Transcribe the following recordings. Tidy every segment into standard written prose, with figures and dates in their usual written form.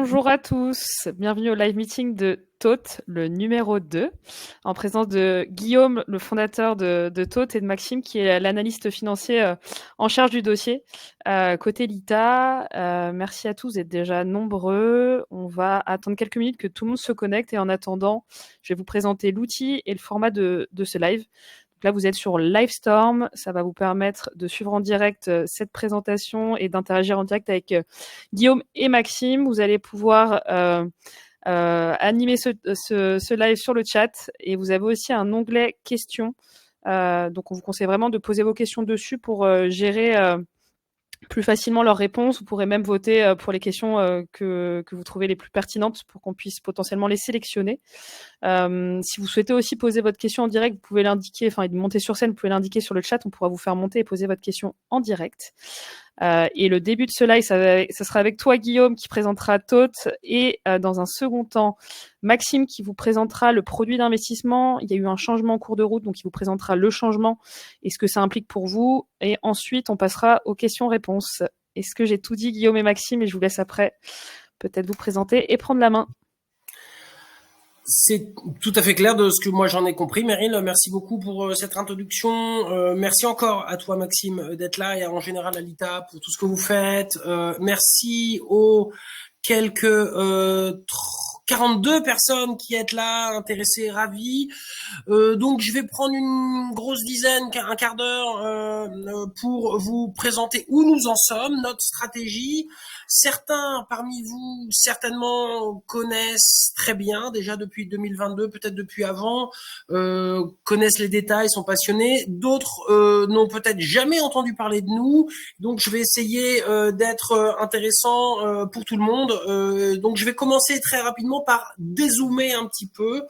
Bonjour à tous, bienvenue au live meeting de TOT, le numéro 2, en présence de Guillaume, le fondateur de TOT, et de Maxime, qui est l'analyste financier en charge du dossier côté Lita. Merci à tous d'être déjà nombreux. On va attendre quelques minutes que tout le monde se connecte, et en attendant, je vais vous présenter l'outil et le format de ce live. Là, vous êtes sur Livestorm. Ça va vous permettre de suivre en direct cette présentation et d'interagir en direct avec Guillaume et Maxime. Vous allez pouvoir animer ce live sur le chat, et vous avez aussi un onglet questions. Donc, on vous conseille vraiment de poser vos questions dessus pour gérer plus facilement leurs réponses. Vous pourrez même voter pour les questions que vous trouvez les plus pertinentes pour qu'on puisse potentiellement les sélectionner. Si vous souhaitez aussi poser votre question en direct, vous pouvez l'indiquer, enfin monter sur scène, vous pouvez l'indiquer sur le chat, on pourra vous faire monter et poser votre question en direct. Et le début de ce live, ça sera avec toi, Guillaume, qui présentera TOT, et dans un second temps, Maxime, qui vous présentera le produit d'investissement. Il y a eu un changement en cours de route, donc il vous présentera le changement et ce que ça implique pour vous. Et ensuite, on passera aux questions-réponses. Est-ce que j'ai tout dit, Guillaume et Maxime? Et je vous laisse après peut-être vous présenter et prendre la main. C'est tout à fait clair de ce que moi j'en ai compris. Meryl, merci beaucoup pour cette introduction. Merci encore à toi, Maxime, d'être là, et en général à Lita pour tout ce que vous faites. Merci aux quelques 42 personnes qui êtes là, intéressées, ravies. Donc je vais prendre une grosse dizaine, un quart d'heure pour vous présenter où nous en sommes, notre stratégie. Certains parmi vous certainement connaissent très bien déjà depuis 2022, peut-être depuis avant, connaissent les détails, sont passionnés. D'autres n'ont peut-être jamais entendu parler de nous. Donc je vais essayer d'être intéressant pour tout le monde. Donc je vais commencer très rapidement par dézoomer un petit peu.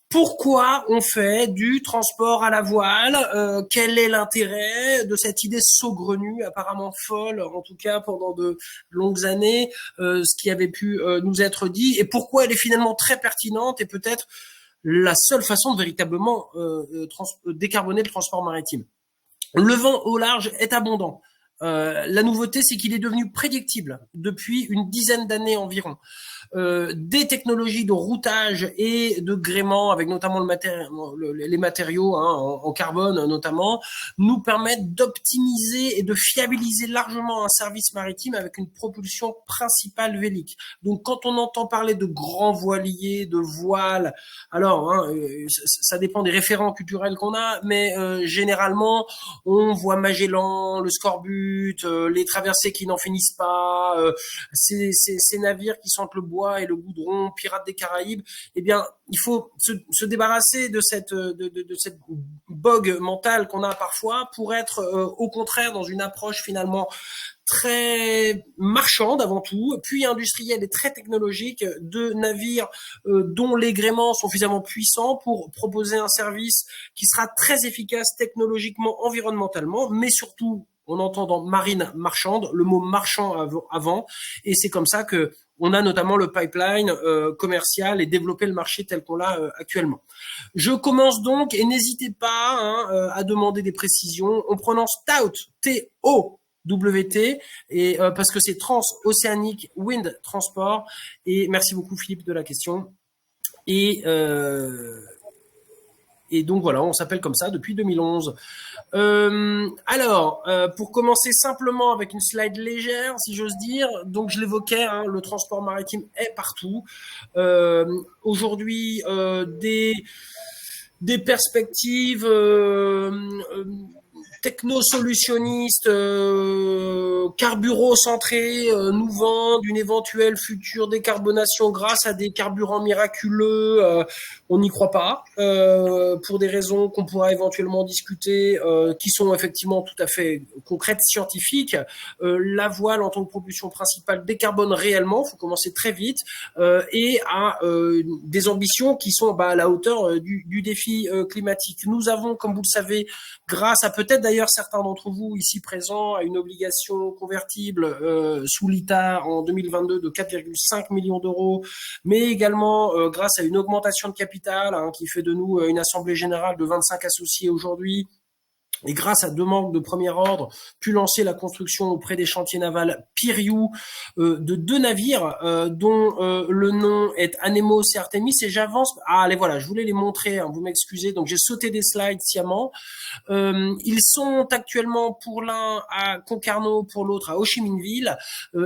Pourquoi on fait du transport à la voile? Quel est l'intérêt de cette idée saugrenue, apparemment folle, en tout cas pendant de longues années, ce qui avait pu nous être dit, et pourquoi elle est finalement très pertinente et peut-être la seule façon de véritablement décarboner le transport maritime. Le vent au large est abondant. La nouveauté, c'est qu'il est devenu prédictible depuis une dizaine d'années environ. Des technologies de routage et de gréement, avec notamment les matériaux en carbone notamment, nous permettent d'optimiser et de fiabiliser largement un service maritime avec une propulsion principale vélique. Donc quand on entend parler de grands voiliers, de voiles, alors ça dépend des référents culturels qu'on a, mais généralement on voit Magellan, le Scorbut, les traversées qui n'en finissent pas, ces navires qui sentent le bois et le goudron, Pirates des Caraïbes. Eh bien, il faut se débarrasser de cette bogue mentale qu'on a parfois pour être au contraire dans une approche finalement très marchande avant tout, puis industrielle et très technologique, de navires dont les gréements sont suffisamment puissants pour proposer un service qui sera très efficace technologiquement, environnementalement, mais surtout, on entend dans marine marchande le mot marchand avant, et c'est comme ça que on a notamment le pipeline commercial et développer le marché tel qu'on l'a actuellement. Je commence donc, et n'hésitez pas à demander des précisions. On prononce TOWT, T-O-W-T, et parce que c'est Trans-Oceanic Wind Transport. Et merci beaucoup Philippe de la question. Et donc voilà, on s'appelle comme ça depuis 2011. Pour commencer simplement avec une slide légère, si j'ose dire, donc je l'évoquais, le transport maritime est partout. Aujourd'hui, des perspectives technosolutionnistes, carburo-centrés, nous vendent une éventuelle future décarbonation grâce à des carburants miraculeux. On n'y croit pas, pour des raisons qu'on pourra éventuellement discuter, qui sont effectivement tout à fait concrètes, scientifiques. La voile en tant que propulsion principale décarbone réellement, il faut commencer très vite, et à des ambitions qui sont à la hauteur du défi climatique. Nous avons, comme vous le savez, grâce à peut-être d'ailleurs certains d'entre vous ici présents, à une obligation convertible sous Lita en 2022 de 4,5 millions d'euros, mais également grâce à une augmentation de capital qui fait de nous une assemblée générale de 25 associés aujourd'hui, et grâce à deux membres de premier ordre, pu lancer la construction auprès des chantiers navals Piriou de deux navires dont le nom est Anemos et Artemis. Et j'avance. Ah, allez, voilà, je voulais les montrer. Hein, vous m'excusez. Donc j'ai sauté des slides sciemment. Ils sont actuellement pour l'un à Concarneau, pour l'autre à Ho Chi Minh Ville,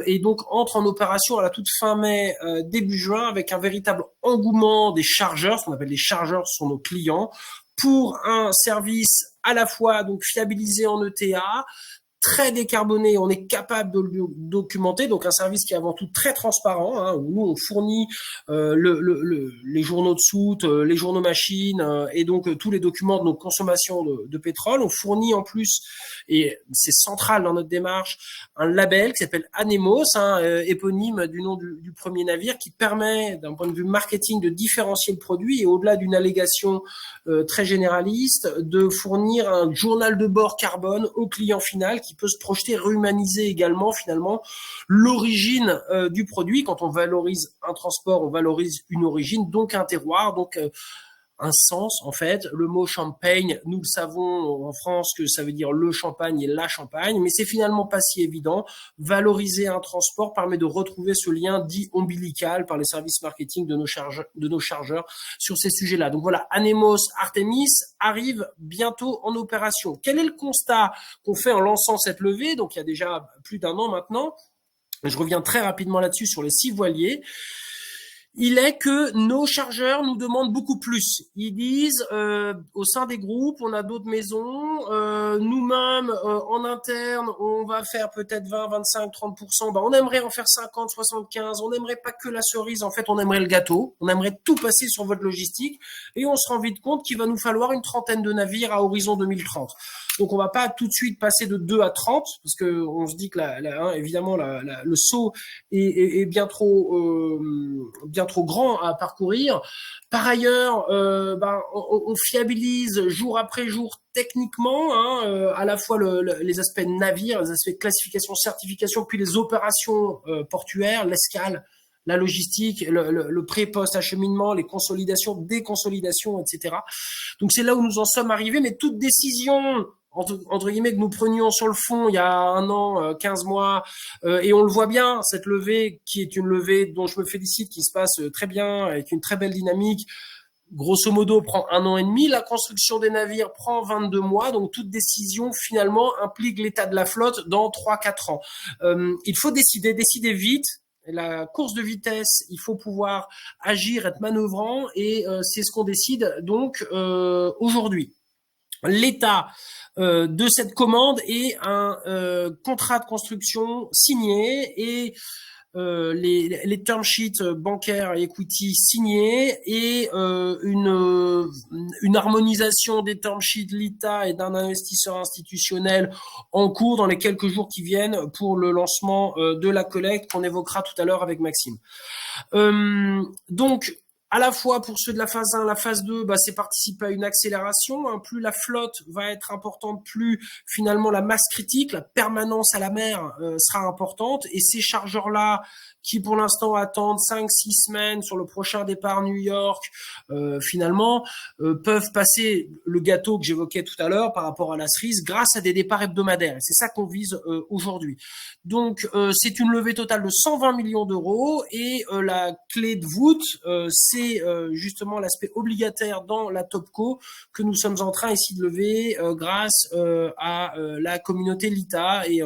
et donc entrent en opération à la toute fin mai, début juin, avec un véritable engouement des chargeurs. Ce qu'on appelle les chargeurs, ce sont nos clients, pour un service à la fois donc fiabilisé en ETA, très décarboné, on est capable de le documenter, donc un service qui est avant tout très transparent, hein, où nous on fournit les journaux de soute, les journaux machines, et donc tous les documents de nos consommations de pétrole. On fournit en plus, et c'est central dans notre démarche, un label qui s'appelle Anemos, hein, éponyme du nom du premier navire, qui permet d'un point de vue marketing de différencier le produit et au-delà d'une allégation très généraliste, de fournir un journal de bord carbone au client final qui peut se projeter, réhumaniser également finalement l'origine du produit. Quand on valorise un transport, on valorise une origine, donc un terroir, donc un sens en fait. Le mot champagne, nous le savons en France que ça veut dire le champagne et la Champagne, mais c'est finalement pas si évident. Valoriser un transport permet de retrouver ce lien dit ombilical par les services marketing de nos chargeurs sur ces sujets-là. Donc voilà, Anemos, Artemis arrive bientôt en opération. Quel est le constat qu'on fait en lançant cette levée? Donc il y a déjà plus d'un an maintenant. Je reviens très rapidement là-dessus sur les 6 voiliers. Il est que nos chargeurs nous demandent beaucoup plus. Ils disent, au sein des groupes, on a d'autres maisons, nous-mêmes, en interne, on va faire peut-être 20, 25, 30%. Ben, on aimerait en faire 50, 75. On n'aimerait pas que la cerise. En fait, on aimerait le gâteau. On aimerait tout passer sur votre logistique. Et on se rend vite compte qu'il va nous falloir une trentaine de navires à horizon 2030. Donc, on va pas tout de suite passer de 2 à 30, parce que on se dit que évidemment, le saut est bien trop grand à parcourir. Par ailleurs, on fiabilise jour après jour techniquement, hein, à la fois les aspects navires, les aspects classification, certification, puis les opérations portuaires, l'escale, la logistique, le pré-post acheminement, les consolidations, déconsolidations, etc. Donc c'est là où nous en sommes arrivés, mais toute décision entre guillemets que nous prenions sur le fond il y a un an, 15 mois, et on le voit bien, cette levée qui est une levée dont je me félicite, qui se passe très bien, avec une très belle dynamique, grosso modo prend 1 an et demi, la construction des navires prend 22 mois, donc toute décision finalement implique l'état de la flotte dans 3-4 ans. Il faut décider vite. La course de vitesse, il faut pouvoir agir, être manœuvrant, et c'est ce qu'on décide donc aujourd'hui. L'état de cette commande est un contrat de construction signé et les term sheets bancaires et equity signés et une harmonisation des term sheets l'ITA et d'un investisseur institutionnel en cours dans les quelques jours qui viennent pour le lancement de la collecte qu'on évoquera tout à l'heure avec Maxime. Donc, à la fois pour ceux de la phase 1, la phase 2, c'est participer à une accélération. Hein. Plus la flotte va être importante, plus finalement la masse critique, la permanence à la mer sera importante. Et ces chargeurs-là, qui pour l'instant attendent 5-6 semaines sur le prochain départ New York, finalement, peuvent passer le gâteau que j'évoquais tout à l'heure par rapport à la cerise grâce à des départs hebdomadaires. Et c'est ça qu'on vise aujourd'hui. Donc, c'est une levée totale de 120 millions d'euros et la clé de voûte, c'est justement l'aspect obligataire dans la Topco que nous sommes en train ici de lever grâce à la communauté LITA et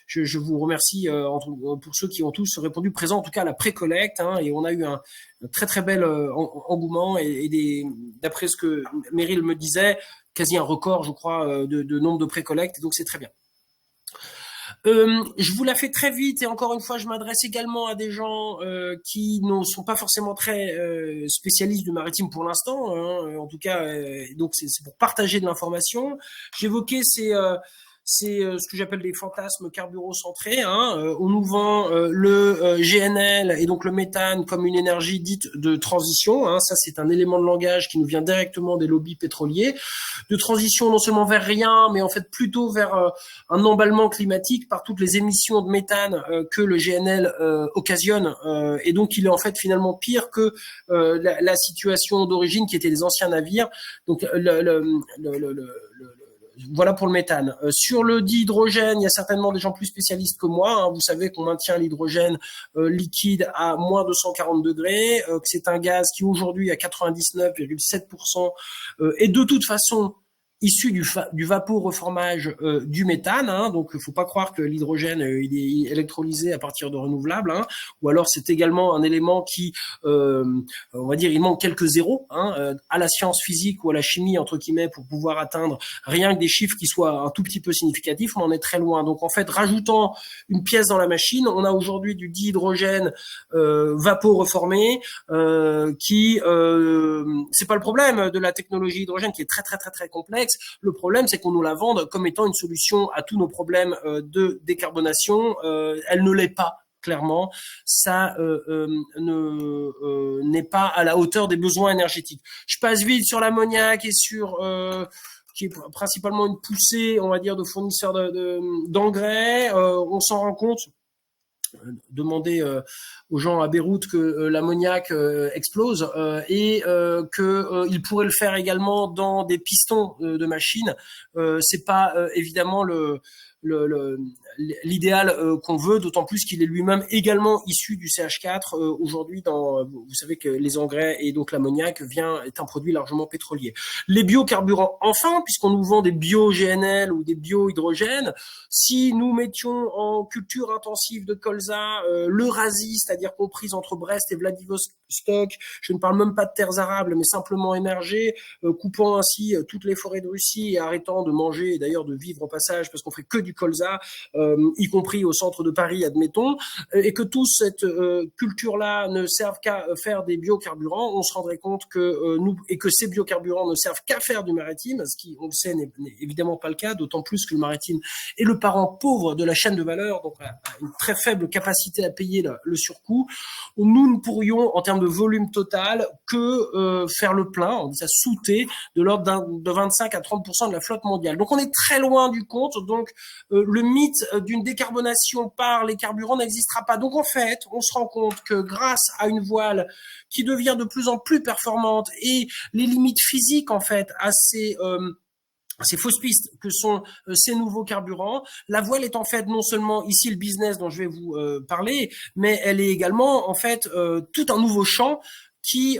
je vous remercie pour ceux qui ont tous répondu présent en tout cas à la pré-collecte, hein, et on a eu un très très bel engouement et d'après ce que Meryl me disait, quasi un record je crois de nombre de pré-collectes, donc c'est très bien. Je vous la fais très vite et encore une fois, je m'adresse également à des gens qui ne sont pas forcément très spécialistes du maritime pour l'instant, hein, en tout cas, donc c'est pour partager de l'information. J'évoquais c'est ce que j'appelle des fantasmes carburocentrés. Hein. On nous vend le GNL et donc le méthane comme une énergie dite de transition. Hein. Ça, c'est un élément de langage qui nous vient directement des lobbies pétroliers. De transition non seulement vers rien, mais en fait plutôt vers un emballement climatique par toutes les émissions de méthane que le GNL occasionne. Et donc, il est en fait finalement pire que la situation d'origine qui était les anciens navires. Donc, voilà pour le méthane. Sur le dihydrogène, il y a certainement des gens plus spécialistes que moi, hein. Vous savez qu'on maintient l'hydrogène liquide à moins 240 degrés, que c'est un gaz qui aujourd'hui à 99,7% est de toute façon issu du vaporeformage du méthane, hein. Donc il faut pas croire que l'hydrogène il est électrolysé à partir de renouvelables, hein. Ou alors c'est également un élément qui, on va dire, il manque quelques zéros, hein, à la science physique ou à la chimie entre guillemets pour pouvoir atteindre rien que des chiffres qui soient un tout petit peu significatifs. On en est très loin. Donc en fait, rajoutant une pièce dans la machine, on a aujourd'hui du dihydrogène vaporeformé qui c'est pas le problème de la technologie hydrogène qui est très très très très complexe. Le problème, c'est qu'on nous la vende comme étant une solution à tous nos problèmes de décarbonation. Elle ne l'est pas. Clairement, ça n'est pas à la hauteur des besoins énergétiques. Je passe vite sur l'ammoniac et sur qui est principalement une poussée, on va dire, de fournisseurs d'engrais. On s'en rend compte. Demander aux gens à Beyrouth que l'ammoniac explose et qu'il pourrait le faire également dans des pistons de machines. C'est pas évidemment l'idéal qu'on veut, d'autant plus qu'il est lui-même également issu du CH4. Aujourd'hui, vous savez que les engrais et donc l'ammoniac est un produit largement pétrolier. Les biocarburants, enfin, puisqu'on nous vend des bio-GNL ou des bio-hydrogènes, si nous mettions en culture intensive de colza l'Eurasie, c'est-à-dire comprise entre Brest et Vladivostok, je ne parle même pas de terres arables, mais simplement émergées, coupant ainsi toutes les forêts de Russie et arrêtant de manger et d'ailleurs de vivre au passage parce qu'on fait que du colza, y compris au centre de Paris, admettons, et que toute cette culture-là ne serve qu'à faire des biocarburants, on se rendrait compte que que ces biocarburants ne servent qu'à faire du maritime, ce qui, on le sait, n'est évidemment pas le cas, d'autant plus que le maritime est le parent pauvre de la chaîne de valeur, donc a une très faible capacité à payer le surcoût. Nous ne pourrions, en termes de volume total, que faire le plein, on dit ça sous-T, de l'ordre de 25 à 30% de la flotte mondiale. Donc on est très loin du compte, donc le mythe d'une décarbonation par les carburants n'existera pas. Donc en fait, on se rend compte que grâce à une voile qui devient de plus en plus performante et les limites physiques en fait à ces fausses pistes que sont ces nouveaux carburants. La voile est en fait non seulement ici le business dont je vais vous parler, mais elle est également en fait tout un nouveau champ qui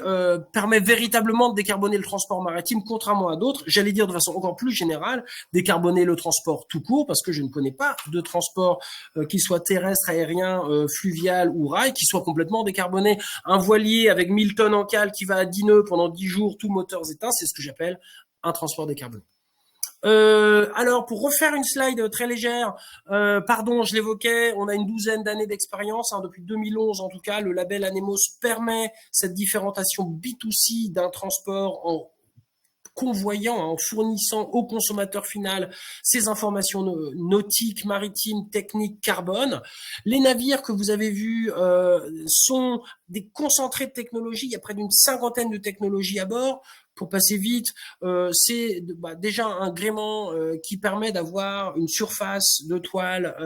permet véritablement de décarboner le transport maritime, contrairement à d'autres, j'allais dire de façon encore plus générale, décarboner le transport tout court, parce que je ne connais pas de transport qui soit terrestre, aérien, fluvial ou rail, qui soit complètement décarboné. Un voilier avec 1000 tonnes en cale qui va à 10 nœuds pendant 10 jours, tout moteurs éteints, c'est ce que j'appelle un transport décarboné. Alors, pour refaire une slide très légère, pardon, je l'évoquais, on a une douzaine d'années d'expérience, hein, depuis 2011 en tout cas, le label Anemos permet cette différenciation B2C d'un transport en convoyant, en fournissant au consommateur final ces informations nautiques, maritimes, techniques, carbone. Les navires que vous avez vus sont des concentrés de technologies, il y a près d'une cinquantaine de technologies à bord. Pour passer vite, c'est déjà un gréement qui permet d'avoir une surface de toile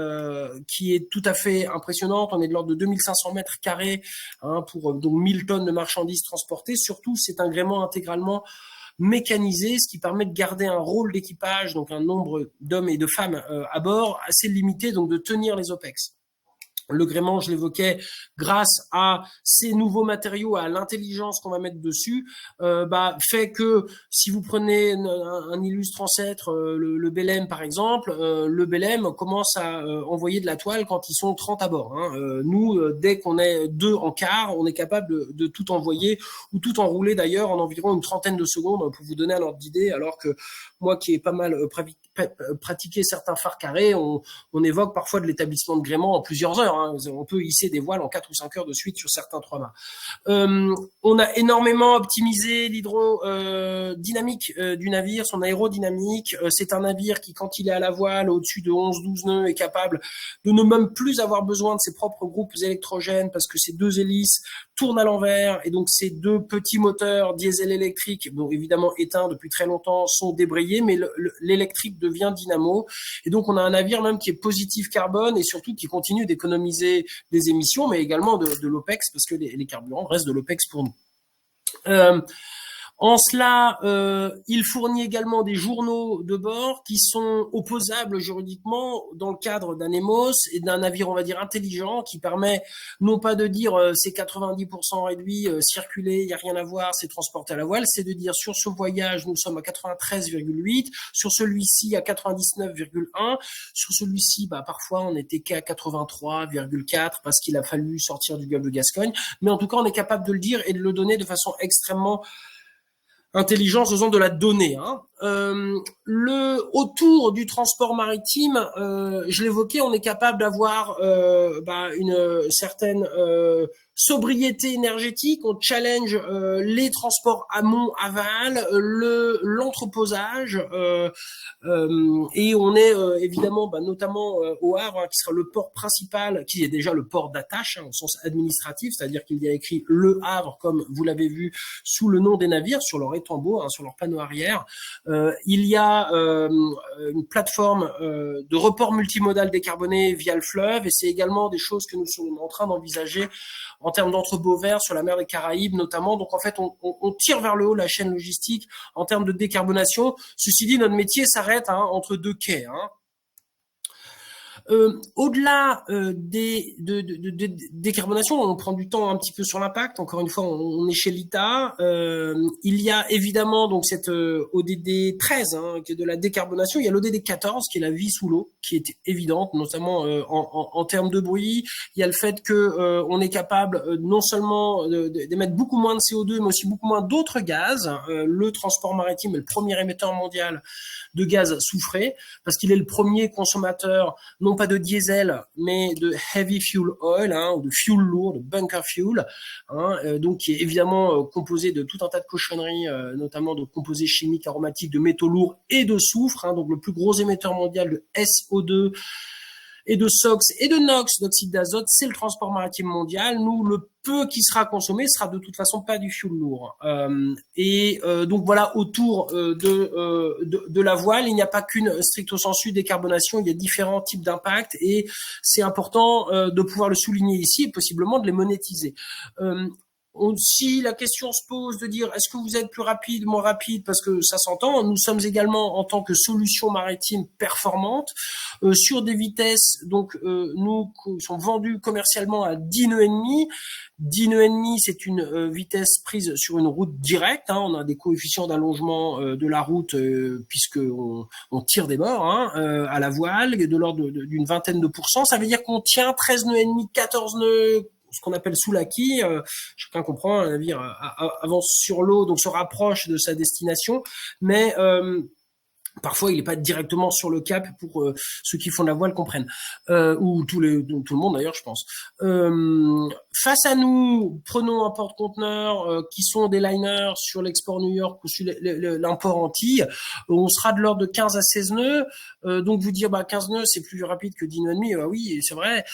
qui est tout à fait impressionnante. On est de l'ordre de 2500 mètres carrés, hein, pour donc 1000 tonnes de marchandises transportées. Surtout, c'est un gréement intégralement mécanisé, ce qui permet de garder un rôle d'équipage, donc un nombre d'hommes et de femmes à bord assez limité, donc de tenir les OPEX. Le gréement, je l'évoquais, grâce à ces nouveaux matériaux, à l'intelligence qu'on va mettre dessus, fait que si vous prenez un illustre ancêtre, le Belém par exemple, le Belém commence à envoyer de la toile quand ils sont 30 à bord, hein. Nous, dès qu'on est 2 en quart, on est capable de tout envoyer ou tout enrouler d'ailleurs en environ une trentaine de secondes pour vous donner un ordre d'idée, alors que moi qui ai pas mal pratiqué certains phares carrés, on évoque parfois de l'établissement de gréement en plusieurs heures, hein. On peut hisser des voiles en 4 ou 5 heures de suite sur certains 3-mâts. On a énormément optimisé l'hydrodynamique du navire, son aérodynamique. C'est un navire qui, quand il est à la voile, au-dessus de 11-12 nœuds, est capable de ne même plus avoir besoin de ses propres groupes électrogènes parce que ces deux hélices tournent à l'envers et donc ces deux petits moteurs diesel électriques, bon, évidemment éteints depuis très longtemps, sont débrayés, mais l'électrique devient dynamo. Et donc on a un navire même qui est positif carbone et surtout qui continue d'économiser des émissions, mais également de l'OPEX, parce que les carburants restent de l'OPEX pour nous. En cela, il fournit également des journaux de bord qui sont opposables juridiquement dans le cadre d'un EMOS et d'un navire, on va dire, intelligent qui permet non pas de dire c'est 90% réduit, circuler, il n'y a rien à voir, c'est transporter à la voile, c'est de dire sur ce voyage, nous sommes à 93,8, sur celui-ci à 99,1, sur celui-ci, parfois on n'était qu'à 83,4 parce qu'il a fallu sortir du golfe de Gascogne, mais en tout cas on est capable de le dire et de le donner de façon extrêmement intelligence faisant de la donnée. Autour du transport maritime, je l'évoquais, on est capable d'avoir une certaine sobriété énergétique. On challenge les transports amont aval, l'entreposage, et on est évidemment, notamment au Havre, qui sera le port principal, qui est déjà le port d'attache au sens administratif, c'est-à-dire qu'il y a écrit Le Havre, comme vous l'avez vu, sous le nom des navires, sur leur étendard, sur leur panneau arrière. Il y a une plateforme de report multimodal décarboné via le fleuve, et c'est également des choses que nous sommes en train d'envisager en termes d'entrepôts verts sur la mer des Caraïbes notamment. Donc en fait, on tire vers le haut la chaîne logistique en termes de décarbonation. Ceci dit, notre métier s'arrête entre deux quais. Au-delà des décarbonation, on prend du temps un petit peu sur l'impact. Encore une fois, on est chez l'ITA. Il y a évidemment donc cette ODD 13 qui est de la décarbonation. Il y a l'ODD 14 qui est la vie sous l'eau, qui est évidente, notamment en termes de bruit. Il y a le fait que on est capable non seulement d'émettre beaucoup moins de CO2, mais aussi beaucoup moins d'autres gaz. Le transport maritime est le premier émetteur mondial de gaz soufré, parce qu'il est le premier consommateur, non pas de diesel, mais de heavy fuel oil, ou de fuel lourd, de bunker fuel, donc qui est évidemment composé de tout un tas de cochonneries, notamment de composés chimiques aromatiques, de métaux lourds et de soufre, donc le plus gros émetteur mondial de SO2 et de SOx et de NOx, d'oxyde d'azote, c'est le transport maritime mondial. Nous, le peu qui sera consommé sera de toute façon pas du fuel lourd. Donc voilà, autour de la voile, il n'y a pas qu'une stricto sensu décarbonation, il y a différents types d'impacts et c'est important de pouvoir le souligner ici et possiblement de les monétiser. Si la question se pose de dire est-ce que vous êtes plus rapide, moins rapide, parce que ça s'entend, nous sommes également en tant que solution maritime performante sur des vitesses, donc nous sont vendus commercialement à 10 nœuds et demi. 10 nœuds et demi, c'est une vitesse prise sur une route directe. On a des coefficients d'allongement de la route puisque on tire des bords à la voile de l'ordre d'une vingtaine de pourcents. Ça veut dire qu'on tient 13 nœuds et demi, 14 nœuds, ce qu'on appelle sous la quille. Chacun comprend, un navire avance sur l'eau, donc se rapproche de sa destination, mais parfois, il n'est pas directement sur le cap pour ceux qui font de la voile comprennent, ou tout le monde d'ailleurs, je pense. Face à nous, prenons un porte-conteneur qui sont des liners sur l'export New York ou sur l'import Antilles. On sera de l'ordre de 15 à 16 nœuds. Donc vous dire 15 nœuds, c'est plus rapide que 10 nœuds et demi. Oui, c'est vrai.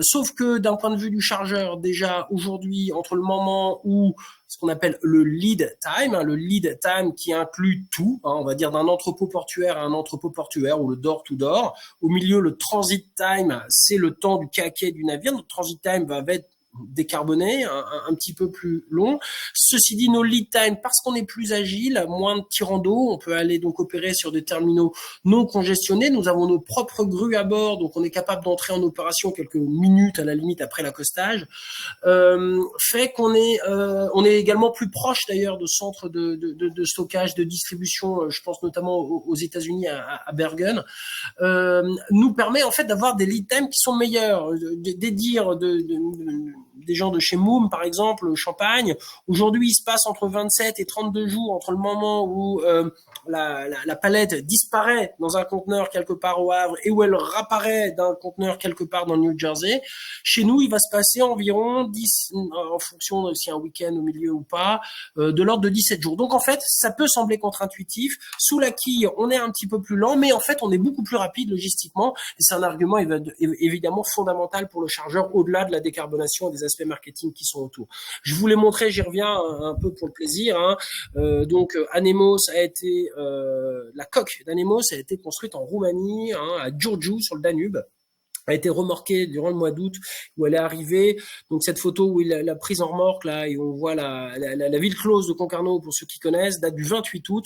Sauf que d'un point de vue du chargeur, déjà aujourd'hui, entre le moment où ce qu'on appelle le lead time qui inclut tout, on va dire d'un entrepôt portuaire à un entrepôt portuaire, ou le door to door. Au milieu, le transit time, c'est le temps du quai à quai du navire. Notre transit time va être décarboné, un petit peu plus long. Ceci dit, nos lead time, parce qu'on est plus agile, moins de tirant d'eau, on peut aller donc opérer sur des terminaux non congestionnés. Nous avons nos propres grues à bord, donc on est capable d'entrer en opération quelques minutes à la limite après l'accostage. Fait qu'on est, on est également plus proche d'ailleurs de centres de stockage, de distribution. Je pense notamment aux États-Unis à Bergen. Nous permet en fait d'avoir des lead times qui sont meilleurs. Des dires des gens de chez Moom, par exemple, Champagne. Aujourd'hui, il se passe entre 27 et 32 jours entre le moment où la palette disparaît dans un conteneur quelque part au Havre et où elle réapparaît d'un conteneur quelque part dans le New Jersey. Chez nous, il va se passer environ 10, en fonction de si un week-end au milieu ou pas, de l'ordre de 17 jours. Donc en fait, ça peut sembler contre-intuitif. Sous la quille, on est un petit peu plus lent, mais en fait, on est beaucoup plus rapide logistiquement. Et c'est un argument évidemment fondamental pour le chargeur, au-delà de la décarbonation et des aspects marketing qui sont autour. Je vous l'ai montré, j'y reviens un peu pour le plaisir. Donc Anemos a été la coque d'Anemos a été construite en Roumanie, à Giurgiu sur le Danube. a été remorquée durant le mois d'août où elle est arrivée. Donc cette photo où il l'a prise en remorque là et on voit la ville close de Concarneau pour ceux qui connaissent date du 28 août.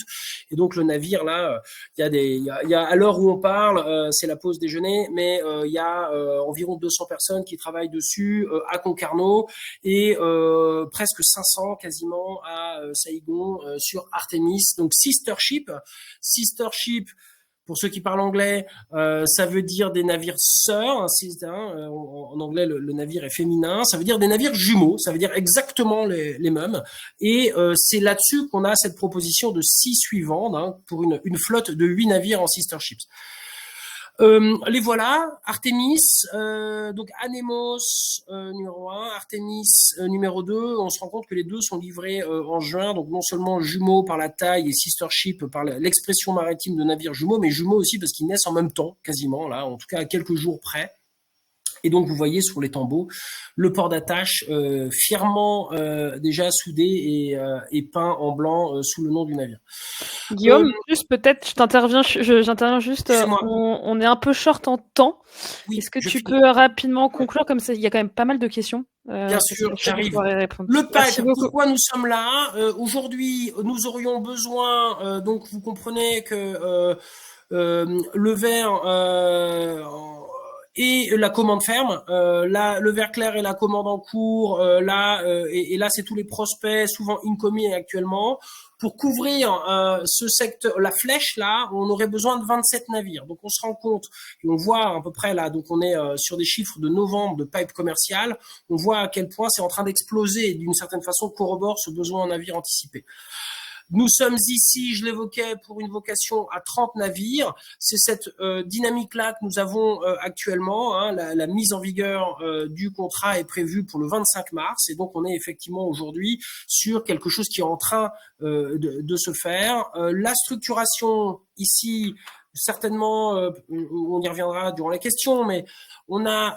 Et donc le navire là, il y a à l'heure où on parle, c'est la pause déjeuner, mais il y a environ 200 personnes qui travaillent dessus à Concarneau et presque 500 quasiment à Saigon sur Artemis. Donc sister ship. Pour ceux qui parlent anglais, ça veut dire des navires sœurs. En anglais, le navire est féminin. Ça veut dire des navires jumeaux. Ça veut dire exactement les mêmes. Et c'est là-dessus qu'on a cette proposition de 6 suivantes pour une flotte de 8 navires en sister ships. Les voilà, Artemis, donc Anemos numéro 1, Artemis numéro 2, on se rend compte que les deux sont livrés en juin, donc non seulement jumeaux par la taille et sister ship par l'expression maritime de navires jumeaux, mais jumeaux aussi parce qu'ils naissent en même temps, quasiment, là, en tout cas à quelques jours près. Et donc vous voyez sur les tambours le port d'attache fièrement déjà soudé et peint en blanc sous le nom du navire. Guillaume, juste peut-être, j'interviens juste, Excusez-moi. on est un peu short en temps. Oui, Est-ce que je tu finis. peux rapidement conclure, comme ça, il y a quand même pas mal de questions. Bien C'est sûr, pour ça que je j'arrive. pourrais répondre. Le Merci pipe, beaucoup. pourquoi nous sommes là aujourd'hui, nous aurions besoin, donc vous comprenez que le vert et la commande ferme, là le vert clair et la commande en cours, et là c'est tous les prospects, souvent incoming actuellement. Pour couvrir ce secteur, la flèche là, on aurait besoin de 27 navires. Donc on se rend compte et on voit à peu près là, donc on est sur des chiffres de novembre de pipe commercial. On voit à quel point c'est en train d'exploser et d'une certaine façon corrobore ce besoin en navires anticipé. Nous sommes ici, je l'évoquais, pour une vocation à 30 navires. C'est cette dynamique-là que nous avons actuellement. La mise en vigueur du contrat est prévue pour le 25 mars. Et donc, on est effectivement aujourd'hui sur quelque chose qui est en train de se faire. La structuration ici, certainement, on y reviendra durant les questions, mais on a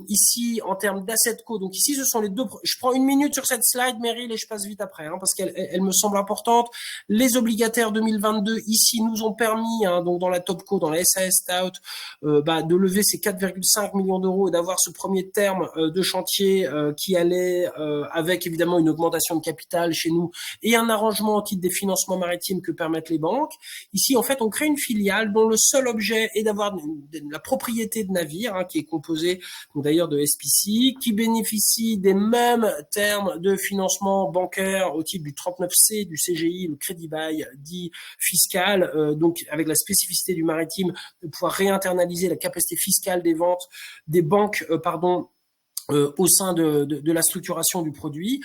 ici en termes d'asset co, donc ici ce sont les deux. Je prends une minute sur cette slide, Meryl, et je passe vite après, parce qu'elle me semble importante. Les obligataires 2022 ici nous ont permis, donc dans la top co, dans la SAS Stout, de lever ces 4,5 millions d'euros et d'avoir ce premier terme de chantier qui allait avec évidemment une augmentation de capital chez nous et un arrangement au titre des financements maritimes que permettent les banques. Ici, en fait, on crée une filiale dont le seul objet est d'avoir la propriété de navires, qui est composé d'ailleurs de SPC, qui bénéficie des mêmes termes de financement bancaire au type du 39C, du CGI, le crédit bail dit fiscal, donc avec la spécificité du maritime de pouvoir réinternaliser la capacité fiscale des ventes des banques, au sein de la structuration du produit.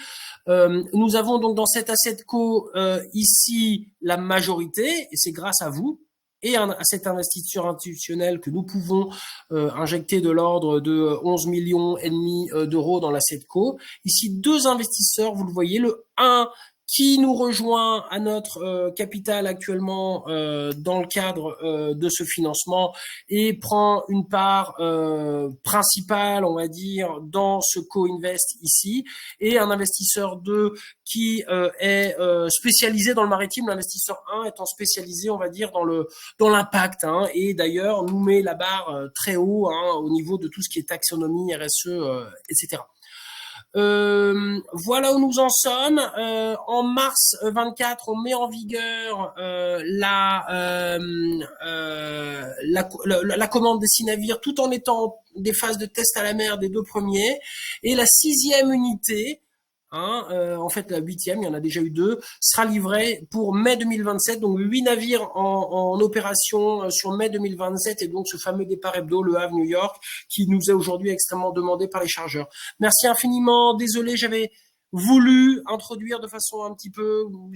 Nous avons donc dans cet asset co ici la majorité, et c'est grâce à vous et à cet investisseur institutionnel que nous pouvons injecter de l'ordre de 11 millions et demi d'euros dans l'asset co. Ici, deux investisseurs, vous le voyez, le 1 qui nous rejoint à notre capital actuellement dans le cadre de ce financement et prend une part principale, on va dire, dans ce co-invest ici, et un investisseur 2 qui est spécialisé dans le maritime, l'investisseur 1 étant spécialisé, on va dire, dans l'impact, et d'ailleurs nous met la barre très haut au niveau de tout ce qui est taxonomie, RSE, etc. Voilà où nous en sommes. En mars 24, on met en vigueur la commande des 6 navires, tout en étant des phases de test à la mer des 2 premiers. Et la 6e unité, en fait la 8e, il y en a déjà eu 2, sera livrée pour mai 2027, donc 8 navires en opération sur mai 2027, et donc ce fameux départ hebdo, le Havre New York, qui nous est aujourd'hui extrêmement demandé par les chargeurs. Merci infiniment, désolé, j'avais voulu introduire de façon un petit peu on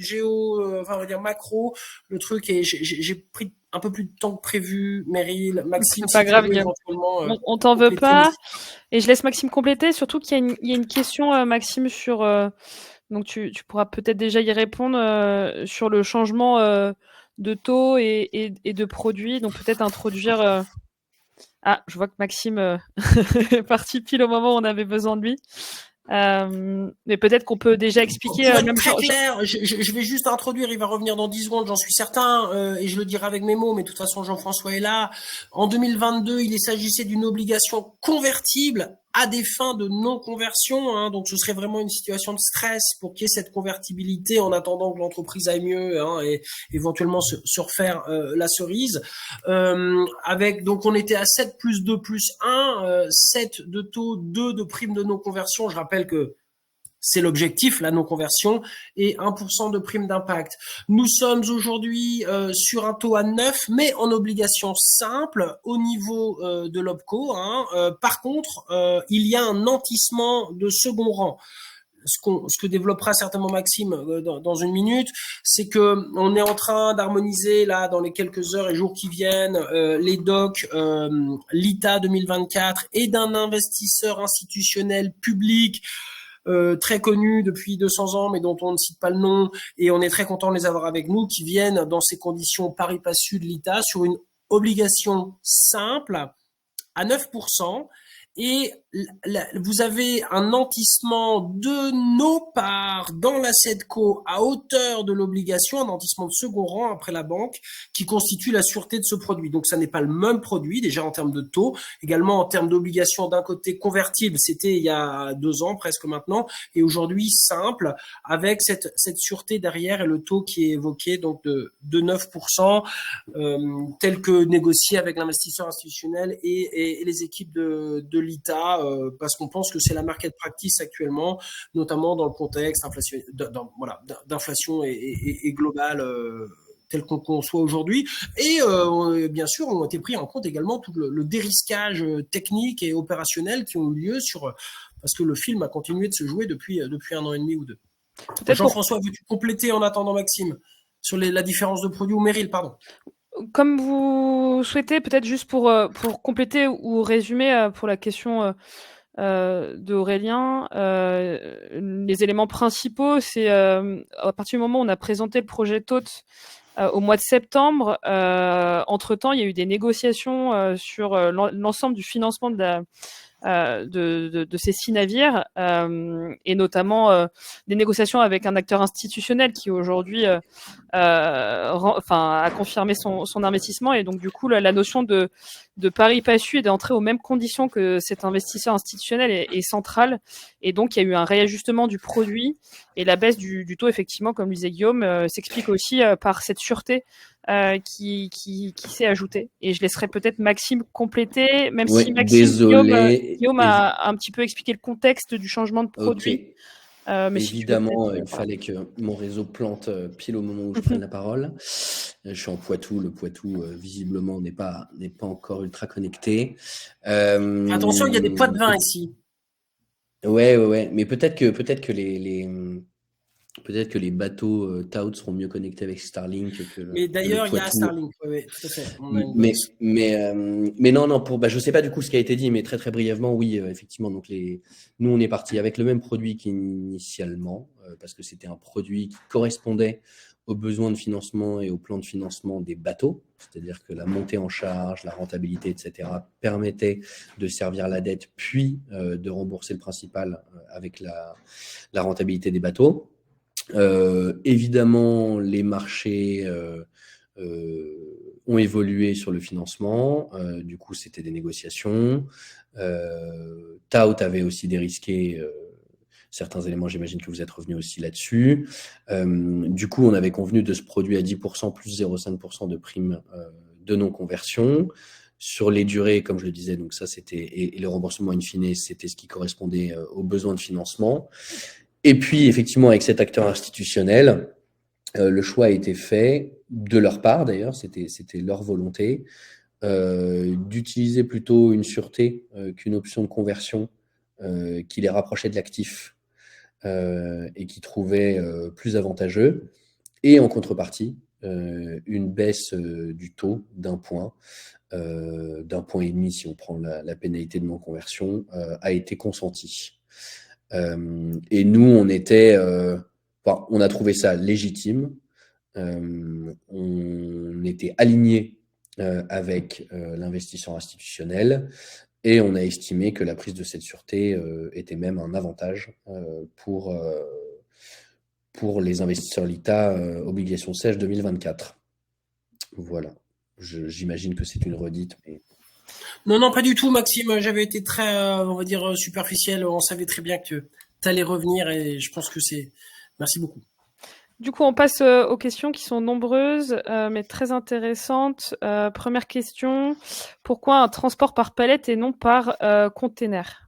va dire macro, le truc, et j'ai pris un peu plus de temps que prévu. Meryl, Maxime, C'est pas grave, Guillaume. éventuellement On t'en veut pas. Et je laisse Maxime compléter, surtout qu'il y a une question, Maxime, sur... donc tu pourras peut-être déjà y répondre sur le changement de taux et de produits. Donc peut-être introduire... Ah, je vois que Maxime est parti pile au moment où on avait besoin de lui. Mais peut-être qu'on peut déjà expliquer, Pour être même très genre, clair, je vais juste introduire, il va revenir dans 10 secondes, j'en suis certain, et je le dirai avec mes mots, mais de toute façon Jean-François est là. En 2022, il s'agissait d'une obligation convertible à des fins de non-conversion, hein, donc ce serait vraiment une situation de stress pour qu'il y ait cette convertibilité en attendant que l'entreprise aille mieux, hein, et éventuellement se refaire la cerise. Avec donc on était à 7 plus 2 plus 1, 7 de taux, 2 de prime de non-conversion. Je rappelle que c'est l'objectif, la non-conversion, et 1% de prime d'impact. Nous sommes aujourd'hui sur un taux à 9, mais en obligation simple au niveau de l'OPCO. Hein. Par contre, il y a un nantissement de second rang. Ce que développera certainement Maxime dans une minute, c'est que on est en train d'harmoniser là dans les quelques heures et jours qui viennent les docs l'ITA 2024 et d'un investisseur institutionnel public très connus depuis 200 ans, mais dont on ne cite pas le nom, et on est très content de les avoir avec nous, qui viennent dans ces conditions pari passu de l'ITA sur une obligation simple à 9%. Et vous avez un nantissement de nos parts dans la SEDCO à hauteur de l'obligation, un nantissement de second rang après la banque, qui constitue la sûreté de ce produit. Donc ça n'est pas le même produit, déjà en termes de taux, également en termes d'obligation d'un côté convertible, c'était il y a 2 ans presque maintenant, et aujourd'hui simple, avec cette sûreté derrière et le taux qui est évoqué donc de 9%, tel que négocié avec l'investisseur institutionnel et les équipes de l'ITA, parce qu'on pense que c'est la market practice actuellement, notamment dans le contexte d'inflation et globale tel qu'on conçoit aujourd'hui. Et bien sûr, ont été pris en compte également tout le dérisquage technique et opérationnel qui ont eu lieu parce que le film a continué de se jouer depuis 1 an et demi ou 2. Jean-François, veux-tu compléter en attendant Maxime sur la différence de produit ou Meryl, pardon. Comme vous souhaitez, peut-être juste pour compléter ou résumer pour la question d'Aurélien, les éléments principaux, c'est à partir du moment où on a présenté le projet TOT au mois de septembre, entre-temps, il y a eu des négociations sur l'ensemble du financement de ces 6 navires, et notamment des négociations avec un acteur institutionnel qui aujourd'hui a confirmé son investissement, et donc du coup la notion de pari passu et d'entrer aux mêmes conditions que cet investisseur institutionnel est centrale, et donc il y a eu un réajustement du produit, et la baisse du taux, effectivement, comme le disait Guillaume, s'explique aussi par cette sûreté qui s'est ajoutée. Et je laisserai peut-être Maxime compléter, même si Guillaume a un petit peu expliqué le contexte du changement de produit. Mais évidemment, il fallait que mon réseau plante pile au moment où je prenne la parole. Je suis en Poitou. Le Poitou, visiblement, n'est pas encore ultra connecté. Attention, il y a des poids de vin ici. Ouais. Mais peut-être que les bateaux Tout seront mieux connectés avec Starlink que Mais d'ailleurs, il y a Starlink, oui, tout à fait. Mais non, je sais pas du coup ce qui a été dit, mais très très brièvement, oui, effectivement. Donc nous, on est parti avec le même produit qu'initialement, parce que c'était un produit qui correspondait aux besoins de financement et au plan de financement des bateaux, c'est-à-dire que la montée en charge, la rentabilité, etc., permettait de servir la dette, puis de rembourser le principal avec la rentabilité des bateaux. Évidemment, les marchés ont évolué sur le financement. Du coup, c'était des négociations. Tout avait aussi dérisqué certains éléments. J'imagine que vous êtes revenu aussi là-dessus. Du coup, on avait convenu de ce produit à 10% plus 0,5% de prime de non-conversion. Sur les durées, comme je le disais, donc ça c'était, et le remboursement in fine, c'était ce qui correspondait aux besoins de financement. Et puis, effectivement, avec cet acteur institutionnel, le choix a été fait, de leur part d'ailleurs, c'était leur volonté, d'utiliser plutôt une sûreté qu'une option de conversion qui les rapprochait de l'actif et qui trouvait plus avantageux. Et en contrepartie, une baisse du taux d'un point et demi, si on prend la pénalité de non-conversion, a été consentie. Et nous, on a trouvé ça légitime. On était alignés avec l'investisseur institutionnel Et on a estimé que la prise de cette sûreté était même un avantage pour les investisseurs LITA obligations sèches 2024. Voilà. J'imagine que c'est une redite, mais... Non, pas du tout, Maxime. J'avais été très, on va dire, superficiel. On savait très bien que tu allais revenir et je pense que c'est... Merci beaucoup. Du coup, on passe aux questions qui sont nombreuses, mais très intéressantes. Première question, pourquoi un transport par palette et non par container ?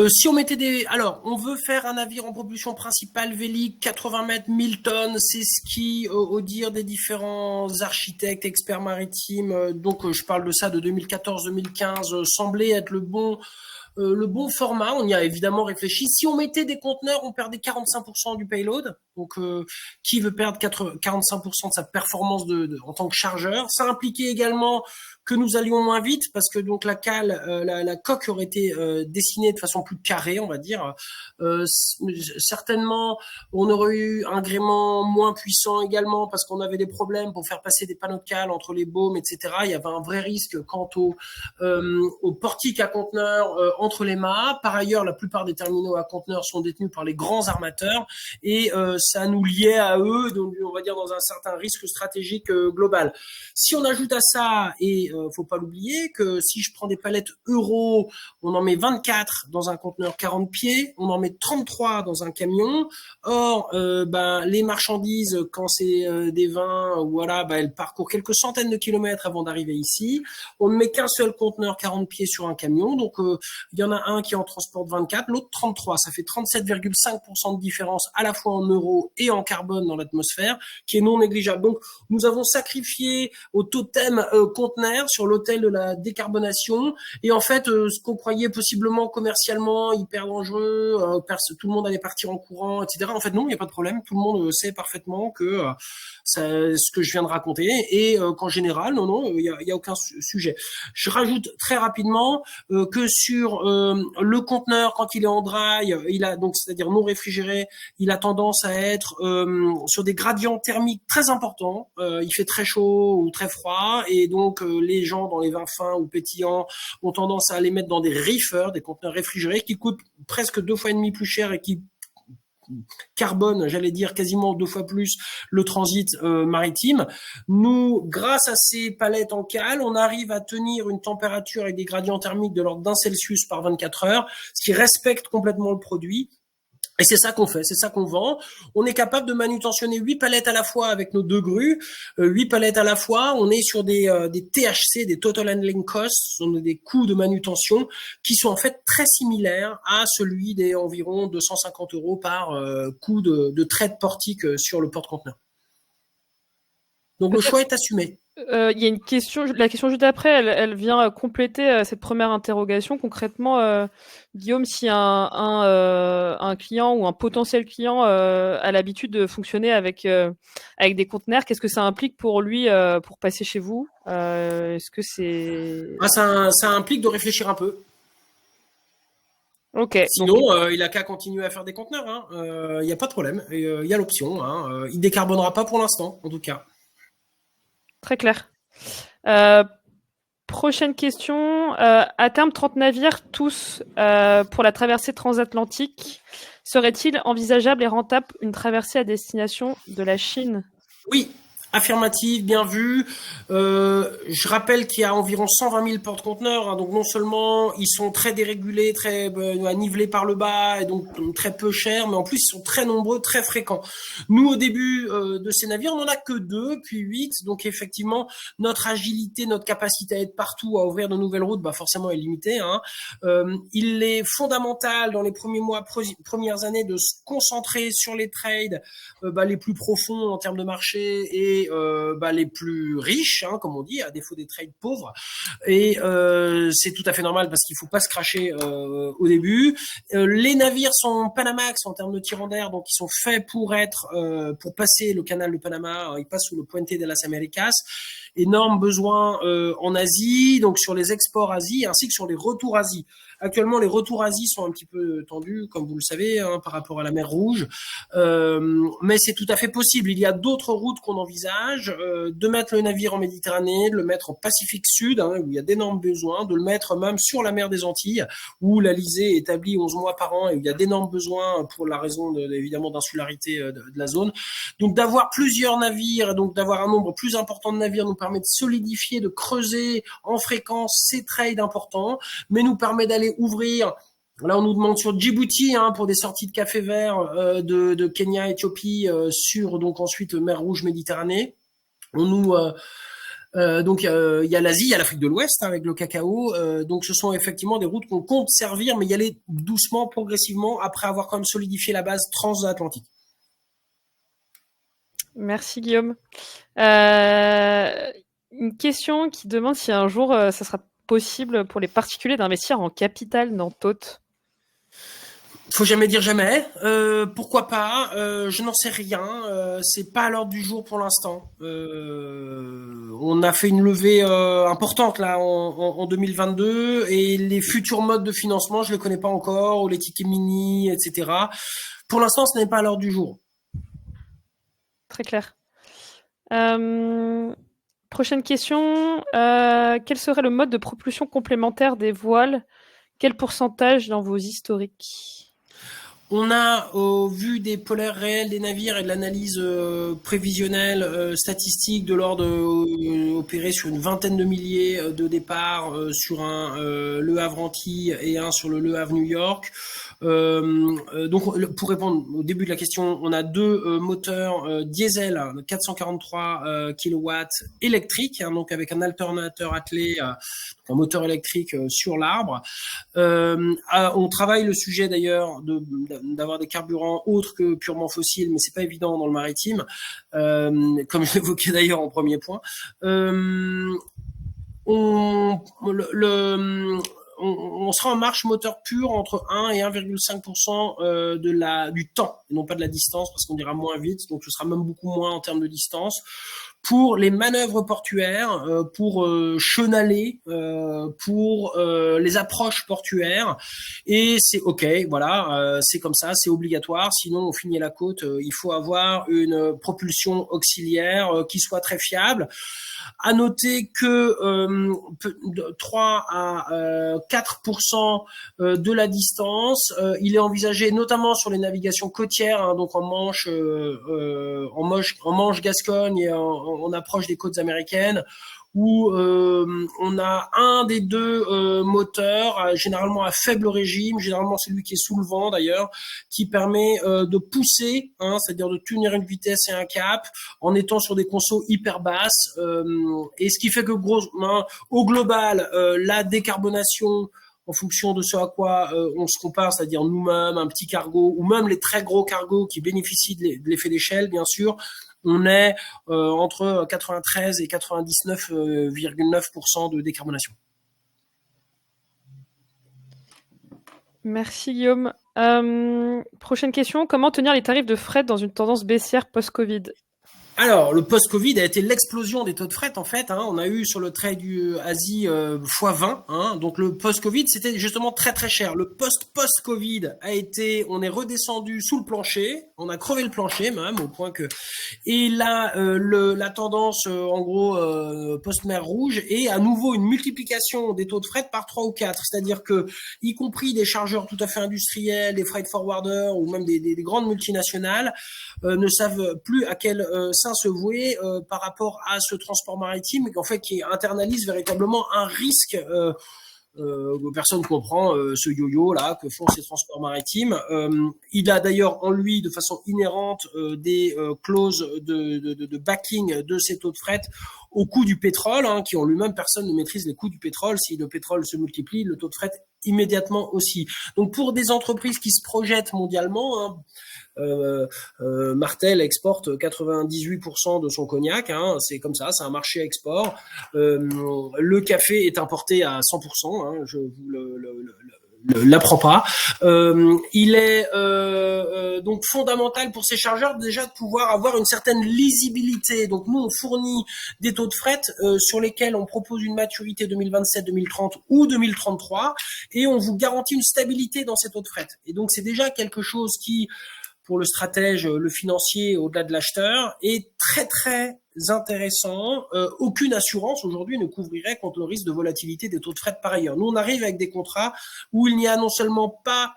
Si on mettait alors, on veut faire un navire en propulsion principale vélique, 80 mètres, 1000 tonnes, c'est ce qui, au dire des différents architectes, experts maritimes, donc je parle de ça de 2014-2015, semblait être le bon format. On y a évidemment réfléchi. Si on mettait des conteneurs, on perdait 45% du payload. Donc, qui veut perdre 45% de sa performance en tant que chargeur? Ça impliquait également que nous allions moins vite parce que donc la cale, la coque aurait été dessinée de façon plus carrée, on va dire. Certainement, on aurait eu un gréement moins puissant également parce qu'on avait des problèmes pour faire passer des panneaux de cale entre les baumes, etc. Il y avait un vrai risque quant au portique à conteneurs entre les mâts. Par ailleurs, la plupart des terminaux à conteneurs sont détenus par les grands armateurs et ça nous liait à eux, donc on va dire dans un certain risque stratégique global. Si on ajoute à ça, et faut pas l'oublier, que si je prends des palettes Euro, on en met 24 dans un conteneur 40 pieds, on en met 33 dans un camion. Or, les marchandises, quand c'est des vins, voilà, elles parcourent quelques centaines de kilomètres avant d'arriver ici. On ne met qu'un seul conteneur 40 pieds sur un camion, donc il y en a un qui en transporte 24, l'autre 33. Ça fait 37,5% de différence à la fois en euros et en carbone dans l'atmosphère, qui est non négligeable. Donc, nous avons sacrifié au totem conteneur sur l'autel de la décarbonation. Et en fait, ce qu'on croyait possiblement commercialement hyper dangereux, tout le monde allait partir en courant, etc. En fait, non, il n'y a pas de problème. Tout le monde sait parfaitement que ce que je viens de raconter et qu'en général, non, il y a aucun sujet. Je rajoute très rapidement que sur le conteneur, quand il est en dry, il a donc, c'est-à-dire non réfrigéré, il a tendance à être sur des gradients thermiques très importants. Il fait très chaud ou très froid et donc les gens dans les vins fins ou pétillants ont tendance à les mettre dans des reefers, des conteneurs réfrigérés qui coûtent presque 2,5 fois plus cher et qui carbone, j'allais dire quasiment 2 fois plus le transit maritime. Nous, grâce à ces palettes en cale, on arrive à tenir une température avec des gradients thermiques de l'ordre d'1 °C par 24 heures, ce qui respecte complètement le produit. Et c'est ça qu'on fait, c'est ça qu'on vend. On est capable de manutentionner 8 palettes à la fois avec nos 2 grues, 8 palettes à la fois. On est sur des THC, des Total Handling Costs, ce sont des coûts de manutention qui sont en fait très similaires à celui des environ 250 € par coût de trait de portique sur le porte-conteneur. Donc le choix est assumé. Il y a une question, la question juste après, elle vient compléter cette première interrogation. Concrètement, Guillaume, si un client ou un potentiel client a l'habitude de fonctionner avec des conteneurs, qu'est-ce que ça implique pour lui pour passer chez vous? Est-ce que c'est... Ça implique de réfléchir un peu. Ok. Sinon, il a qu'à continuer à faire des conteneurs. Il n'y a pas de problème. Il y a l'option. Il décarbonera pas pour l'instant, en tout cas. Très clair. Prochaine question. À terme, 30 navires, tous pour la traversée transatlantique. Serait-il envisageable et rentable une traversée à destination de la Chine? Oui, affirmative, bien vu. Je rappelle qu'il y a environ 120 000 porte-conteneurs, donc non seulement ils sont très dérégulés, très nivelés par le bas et donc très peu chers, mais en plus ils sont très nombreux, très fréquents. Nous, au début de ces navires, on n'en a que 2, puis 8, donc effectivement notre agilité, notre capacité à être partout, à ouvrir de nouvelles routes, forcément est limitée. Il est fondamental dans les premiers mois, premières années, de se concentrer sur les trades les plus profonds en termes de marché et les plus riches, comme on dit, à défaut des trades pauvres. Et c'est tout à fait normal parce qu'il faut pas se cracher au début. Les navires sont Panamax en termes de tirant d'air, donc ils sont faits pour passer le canal de Panama. Ils passent sous le Puente de las Américas. énorme besoin en Asie, donc sur les exports Asie, ainsi que sur les retours Asie. Actuellement, les retours Asie sont un petit peu tendus, comme vous le savez, par rapport à la mer Rouge. Mais c'est tout à fait possible. Il y a d'autres routes qu'on envisage, de mettre le navire en Méditerranée, de le mettre en Pacifique Sud, où il y a d'énormes besoins, de le mettre même sur la mer des Antilles, où l'Alizé est établie 11 mois par an et où il y a d'énormes besoins pour la raison évidemment d'insularité de la zone. Donc d'avoir plusieurs navires, donc d'avoir un nombre plus important de navires nous permet de solidifier, de creuser en fréquence ces trades importants, mais nous permet d'aller ouvrir. Là, on nous demande sur Djibouti pour des sorties de café vert de Kenya, Éthiopie sur donc ensuite mer Rouge, Méditerranée. On nous donc il y a l'Asie, il y a l'Afrique de l'Ouest avec le cacao. Donc ce sont effectivement des routes qu'on compte servir, mais y aller doucement, progressivement, après avoir quand même solidifié la base transatlantique. Merci Guillaume. Une question qui demande si un jour ça sera possible pour les particuliers d'investir en capital dans TOT. Faut jamais dire jamais. Pourquoi pas? Je n'en sais rien. C'est pas à l'ordre du jour pour l'instant. On a fait une levée importante là en 2022 et les futurs modes de financement, je les connais pas encore, ou les tickets mini, etc. Pour l'instant, ce n'est pas à l'ordre du jour. Très clair. Prochaine question. Quel serait le mode de propulsion complémentaire des voiles? Quel pourcentage dans vos historiques? On a, au vu des polaires réels des navires et de l'analyse prévisionnelle statistique de l'ordre opéré sur une vingtaine de milliers de départs sur Le Havre-Antilles et un sur le Le Havre-New York. Donc, pour répondre au début de la question, on a deux moteurs diesel 443 kW électriques, donc avec un alternateur attelé, un moteur électrique sur l'arbre. On travaille le sujet d'ailleurs d'avoir des carburants autres que purement fossiles, mais c'est pas évident dans le maritime, comme je l'évoquais d'ailleurs en premier point. On sera en marche moteur pur entre 1 et 1,5% du temps, et non pas de la distance, parce qu'on ira moins vite, donc ce sera même beaucoup moins en termes de distance. Pour les manœuvres portuaires, pour chenaler, pour les approches portuaires, et c'est ok, voilà, c'est comme ça, c'est obligatoire. Sinon, on finit à la côte. Il faut avoir une propulsion auxiliaire qui soit très fiable. À noter que 3 à 4% de la distance, il est envisagé notamment sur les navigations côtières, donc en Manche Gascogne et en approche des côtes américaines, où on a un des deux moteurs, généralement à faible régime, généralement celui qui est sous le vent d'ailleurs, qui permet de pousser, c'est-à-dire de tenir une vitesse et un cap, en étant sur des consos hyper basses, et ce qui fait que au global, la décarbonation, en fonction de ce à quoi on se compare, c'est-à-dire nous-mêmes, un petit cargo, ou même les très gros cargos qui bénéficient de l'effet d'échelle, bien sûr, on est entre 93 et 99,9% de décarbonation. Merci Guillaume. Prochaine question, comment tenir les tarifs de fret dans une tendance baissière post-Covid? Alors, le post-Covid a été l'explosion des taux de fret, en fait. On a eu sur le trade du Asie x20. Donc, le post-Covid, c'était justement très, très cher. Le post-Covid a été, on est redescendu sous le plancher. On a crevé le plancher, même, au point que... Et là, la tendance, en gros, post-mer Rouge, est à nouveau une multiplication des taux de fret par 3 ou 4. C'est-à-dire que, y compris des chargeurs tout à fait industriels, des freight forwarders, ou même des grandes multinationales, ne savent plus à quel se vouer par rapport à ce transport maritime, en fait, qui internalise véritablement un risque. Personne ne comprend ce yo-yo là que font ces transports maritimes. Il a d'ailleurs en lui, de façon inhérente, des clauses de backing de ces taux de fret au coût du pétrole, qui en lui-même, personne ne maîtrise les coûts du pétrole. Si le pétrole se multiplie, le taux de fret immédiatement aussi. Donc pour des entreprises qui se projettent mondialement, Martel exporte 98% de son cognac, c'est comme ça, c'est un marché à export. Le café est importé à 100%, l'apprend pas. Il est donc fondamental pour ces chargeurs déjà de pouvoir avoir une certaine lisibilité. Donc nous, on fournit des taux de fret sur lesquels on propose une maturité 2027, 2030 ou 2033 et on vous garantit une stabilité dans ces taux de fret. Et donc c'est déjà quelque chose qui, pour le stratège, le financier, au-delà de l'acheteur, est très très intéressant. Aucune assurance aujourd'hui ne couvrirait contre le risque de volatilité des taux de fret par ailleurs. Nous, on arrive avec des contrats où il n'y a non seulement pas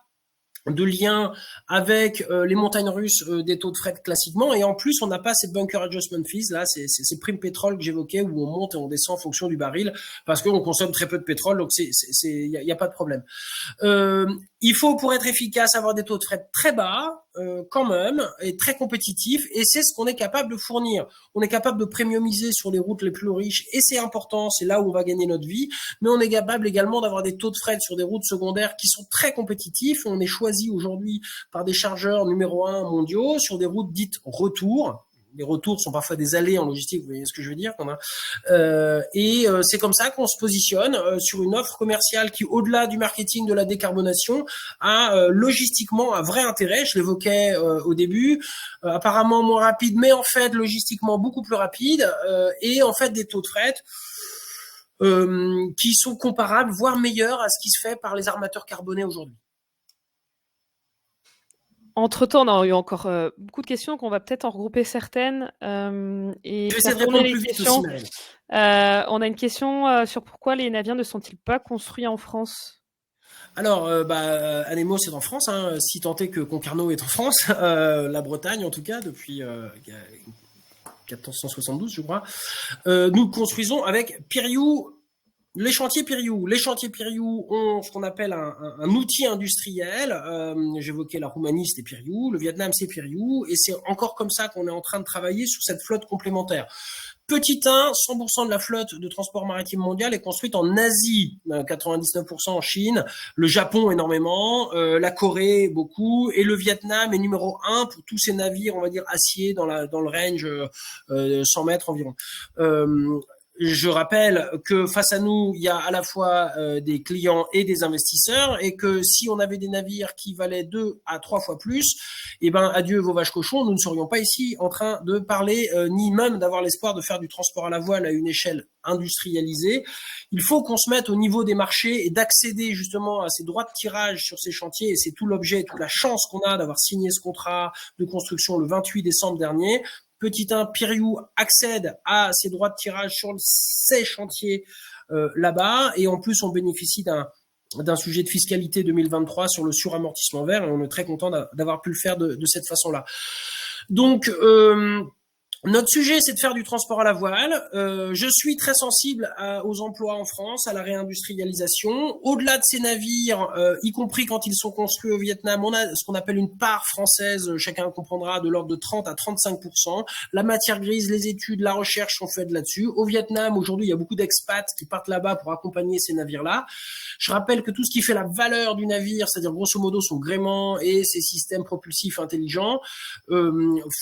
de lien avec les montagnes russes des taux de fret classiquement, et en plus on n'a pas ces bunker adjustment fees là, ces primes pétrole que j'évoquais où on monte et on descend en fonction du baril parce qu'on consomme très peu de pétrole, donc il y a pas de problème. Il faut, pour être efficace, avoir des taux de fret très bas quand même et très compétitifs, et c'est ce qu'on est capable de fournir. On est capable de premiumiser sur les routes les plus riches et c'est important, c'est là où on va gagner notre vie, mais on est capable également d'avoir des taux de fret sur des routes secondaires qui sont très compétitifs. On est choisi aujourd'hui par des chargeurs numéro 1 mondiaux sur des routes dites retour. Les retours sont parfois des allées en logistique, vous voyez ce que je veux dire. C'est comme ça qu'on se positionne sur une offre commerciale qui, au-delà du marketing de la décarbonation, a logistiquement un vrai intérêt. Je l'évoquais au début, apparemment moins rapide, mais en fait logistiquement beaucoup plus rapide, et en fait des taux de fret qui sont comparables, voire meilleurs à ce qui se fait par les armateurs carbonés aujourd'hui. Entre-temps, on a eu encore beaucoup de questions, qu'on va peut-être en regrouper certaines. Et je vais essayer de répondre plus vite aussi, Marine. On a une question sur pourquoi les navires ne sont-ils pas construits en France ? Alors, Anemo, c'est en France, hein, si tant est que Concarneau est en France, la Bretagne en tout cas, depuis 1472, je crois. Nous construisons avec Piriou. Les chantiers Piriou ont ce qu'on appelle un outil industriel. J'évoquais la Roumanie, c'était Piriou. Le Vietnam, c'est Piriou. Et c'est encore comme ça qu'on est en train de travailler sur cette flotte complémentaire. Petit 1, 100% de la flotte de transport maritime mondial est construite en Asie, 99% en Chine, le Japon énormément, la Corée beaucoup, et le Vietnam est numéro 1 pour tous ces navires, on va dire, acier dans le range 100 mètres environ. Je rappelle que face à nous, il y a à la fois des clients et des investisseurs, et que si on avait des navires qui valaient 2 à 3 fois plus, eh ben adieu vos vaches cochons, nous ne serions pas ici en train de parler, ni même d'avoir l'espoir de faire du transport à la voile à une échelle industrialisée. Il faut qu'on se mette au niveau des marchés et d'accéder justement à ces droits de tirage sur ces chantiers, et c'est tout l'objet, toute la chance qu'on a d'avoir signé ce contrat de construction le 28 décembre dernier. Petit 1, Piriou accède à ces droits de tirage sur ces chantiers là-bas, et en plus on bénéficie d'un sujet de fiscalité 2023 sur le suramortissement vert, et on est très content d'avoir pu le faire de cette façon-là. Donc notre sujet, c'est de faire du transport à la voile. Je suis très sensible aux emplois en France, à la réindustrialisation. Au-delà de ces navires, y compris quand ils sont construits au Vietnam, on a ce qu'on appelle une part française, chacun comprendra, de l'ordre de 30 à 35%. La matière grise, les études, la recherche sont faites là-dessus. Au Vietnam, aujourd'hui, il y a beaucoup d'expats qui partent là-bas pour accompagner ces navires-là. Je rappelle que tout ce qui fait la valeur du navire, c'est-à-dire grosso modo son gréement et ses systèmes propulsifs intelligents,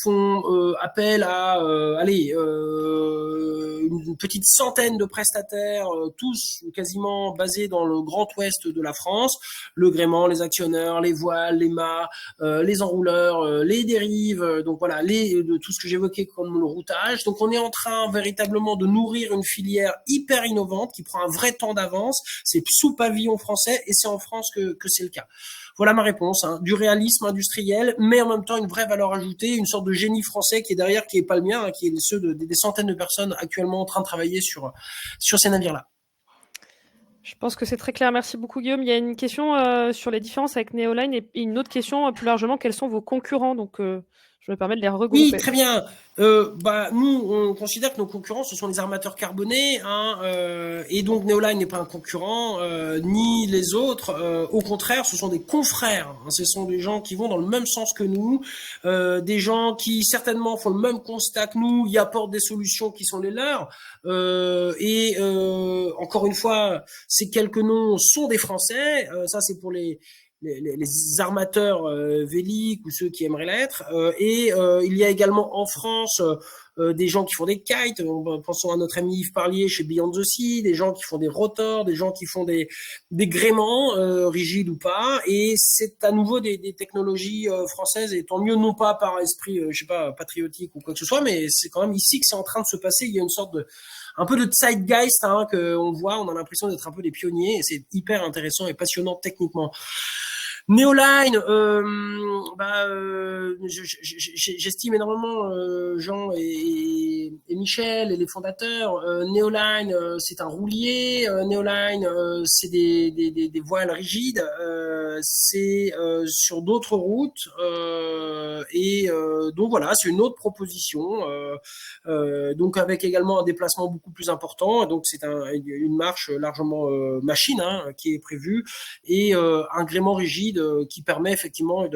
font appel à une petite centaine de prestataires, tous quasiment basés dans le grand ouest de la France, le gréement, les actionneurs, les voiles, les mâts, les enrouleurs, les dérives, donc voilà, de tout ce que j'évoquais comme le routage. Donc on est en train véritablement de nourrir une filière hyper innovante qui prend un vrai temps d'avance. C'est sous pavillon français, et c'est en France que c'est le cas. Voilà ma réponse, hein. Du réalisme industriel, mais en même temps une vraie valeur ajoutée, une sorte de génie français qui est derrière, qui est pas le mien, hein, qui est ceux des centaines de personnes actuellement en train de travailler sur ces navires-là. Je pense que c'est très clair. Merci beaucoup, Guillaume. Il y a une question sur les différences avec Neoline, et une autre question plus largement, quels sont vos concurrents ? Donc, je me permets de les regrouper. Oui, très bien. Nous, on considère que nos concurrents, ce sont les armateurs carbonés, hein, et donc Neoline n'est pas un concurrent, ni les autres. Au contraire, ce sont des confrères. Hein, ce sont des gens qui vont dans le même sens que nous, des gens qui certainement font le même constat que nous, y apportent des solutions qui sont les leurs. Encore une fois, ces quelques noms sont des Français. Ça, c'est pour les armateurs véliques ou ceux qui aimeraient l'être. Il y a également en France des gens qui font des kites, pensons à notre ami Yves Parlier chez Beyond the Sea, des gens qui font des rotors, des gens qui font des gréements, rigides ou pas, et c'est à nouveau des technologies françaises, et tant mieux, non pas par esprit, je sais pas, patriotique ou quoi que ce soit, mais c'est quand même ici que c'est en train de se passer. Il y a une sorte de un peu de zeitgeist, hein, qu'on voit, on a l'impression d'être un peu des pionniers, et c'est hyper intéressant et passionnant techniquement. Neoline, j'estime énormément Jean et Michel et les fondateurs. Neoline, c'est un roulier. Neoline, c'est des voiles rigides. C'est sur d'autres routes. Donc voilà, c'est une autre proposition. Donc avec également un déplacement beaucoup plus important. Donc c'est une marche largement machine, hein, qui est prévue, et un gréement rigide qui permet effectivement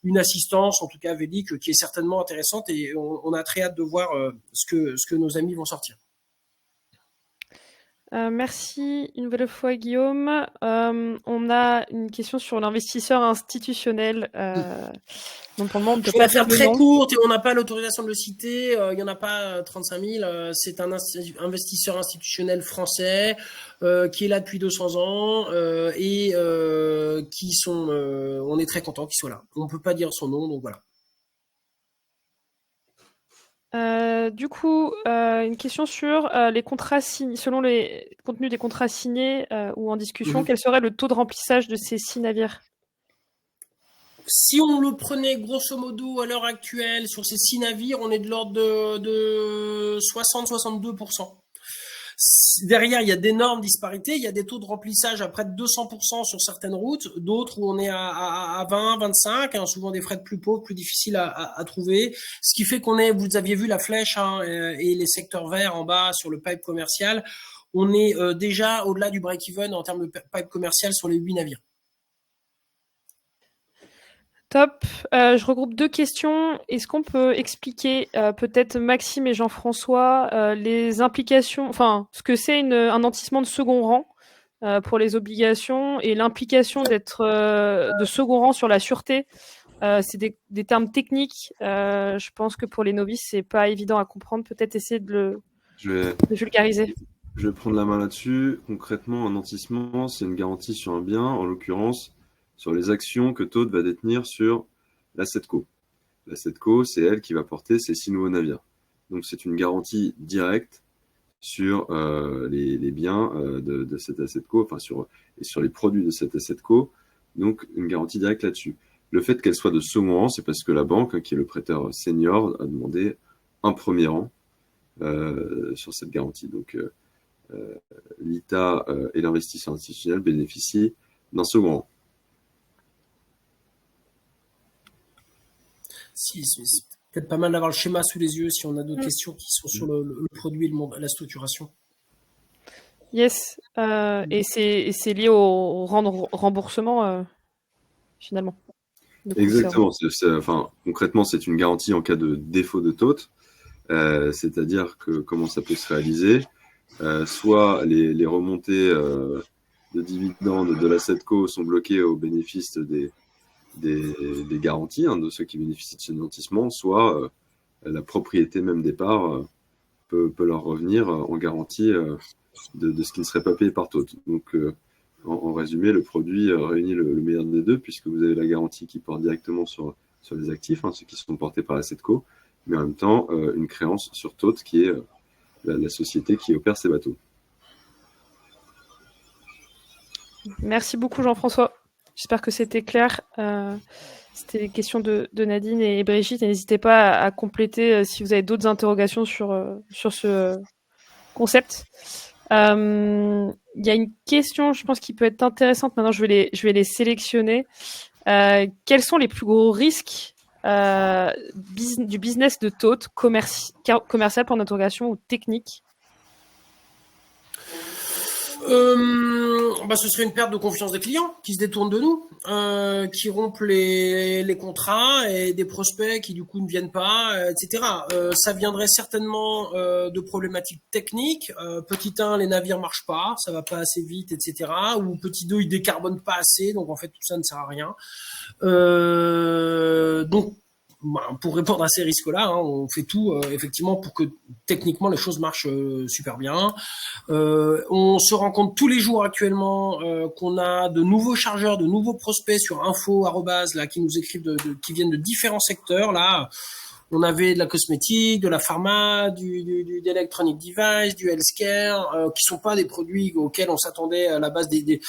une assistance, en tout cas védique, qui est certainement intéressante, et on a très hâte de voir ce que nos amis vont sortir. Merci une nouvelle fois, Guillaume. On a une question sur l'investisseur institutionnel. Donc pour le moment, on ne peut Je vais pas la faire dire très le nom. courte, et on n'a pas l'autorisation de le citer. Il n'y en a pas 35 000. C'est un investisseur institutionnel français qui est là depuis 200 ans et qui sont. On est très content qu'il soit là. On ne peut pas dire son nom, donc voilà. Du coup, une question sur les contrats signés. Selon les contenus des contrats signés ou en discussion, quel serait le taux de remplissage de ces 6 navires? Si on le prenait grosso modo à l'heure actuelle sur ces 6 navires, on est de l'ordre de 60-62%. Derrière, il y a d'énormes disparités. Il y a des taux de remplissage à près de 200% sur certaines routes, d'autres où on est à 20, 25, hein, souvent des frais plus pauvres, plus difficiles à trouver. Ce qui fait vous aviez vu la flèche, hein, et les secteurs verts en bas sur le pipe commercial. On est déjà au-delà du break-even en termes de pipe commercial sur les 8 navires. Top. Je regroupe 2 questions. Est-ce qu'on peut expliquer, peut-être Maxime et Jean-François, les implications, enfin, ce que c'est un nantissement de second rang pour les obligations, et l'implication d'être de second rang sur la sûreté? C'est des termes techniques. Je pense que pour les novices, c'est pas évident à comprendre. Peut-être essayer de vulgariser. Je vais prendre la main là-dessus. Concrètement, un nantissement, c'est une garantie sur un bien, en l'occurrence sur les actions que Todt va détenir sur la SETCO. La SETCO, c'est elle qui va porter ces 6 nouveaux navires. Donc c'est une garantie directe sur les biens de cette SETCO, enfin sur les produits de cette SETCO. Donc une garantie directe là-dessus. Le fait qu'elle soit de second rang, c'est parce que la banque, qui est le prêteur senior, a demandé un premier rang sur cette garantie. Donc l'ITA et l'investisseur institutionnel bénéficient d'un second rang. C'est peut-être pas mal d'avoir le schéma sous les yeux si on a d'autres questions qui sont sur le produit et la structuration. Yes. Et c'est lié au remboursement, finalement. Exactement. Concrètement, c'est une garantie en cas de défaut de Todt. C'est-à-dire que comment ça peut se réaliser, soit les remontées de dividendes de la SETCO sont bloquées au bénéfice des garanties, hein, de ceux qui bénéficient de ce nantissement, soit la propriété même des parts peut leur revenir en garantie de ce qui ne serait pas payé par Todt. Donc en résumé, le produit réunit le meilleur des deux, puisque vous avez la garantie qui porte directement sur les actifs, hein, ceux qui sont portés par la SETCO, mais en même temps une créance sur Todt, qui est la société qui opère ces bateaux. Merci beaucoup, Jean-François. J'espère que c'était clair. C'était les questions de Nadine et Brigitte. N'hésitez pas à compléter si vous avez d'autres interrogations sur ce concept. Il y a une question, je pense, qui peut être intéressante. Maintenant, je vais les sélectionner. Quels sont les plus gros risques du business de Todt, commercial pour d'interrogation ou technique? Ce serait une perte de confiance des clients qui se détournent de nous, qui rompent les contrats, et des prospects qui du coup ne viennent pas, etc. Ça viendrait certainement de problématiques techniques. Petit 1, les navires marchent pas, ça va pas assez vite, etc. Ou petit 2, ils décarbonent pas assez, donc en fait tout ça ne sert à rien. Donc pour répondre à ces risques-là, on fait tout effectivement pour que techniquement les choses marchent super bien. On se rend compte tous les jours actuellement qu'on a de nouveaux chargeurs, de nouveaux prospects sur info là qui nous écrivent qui viennent de différents secteurs là. On avait de la cosmétique, de la pharma, d'electronic device, du healthcare, qui sont pas des produits auxquels on s'attendait à la base des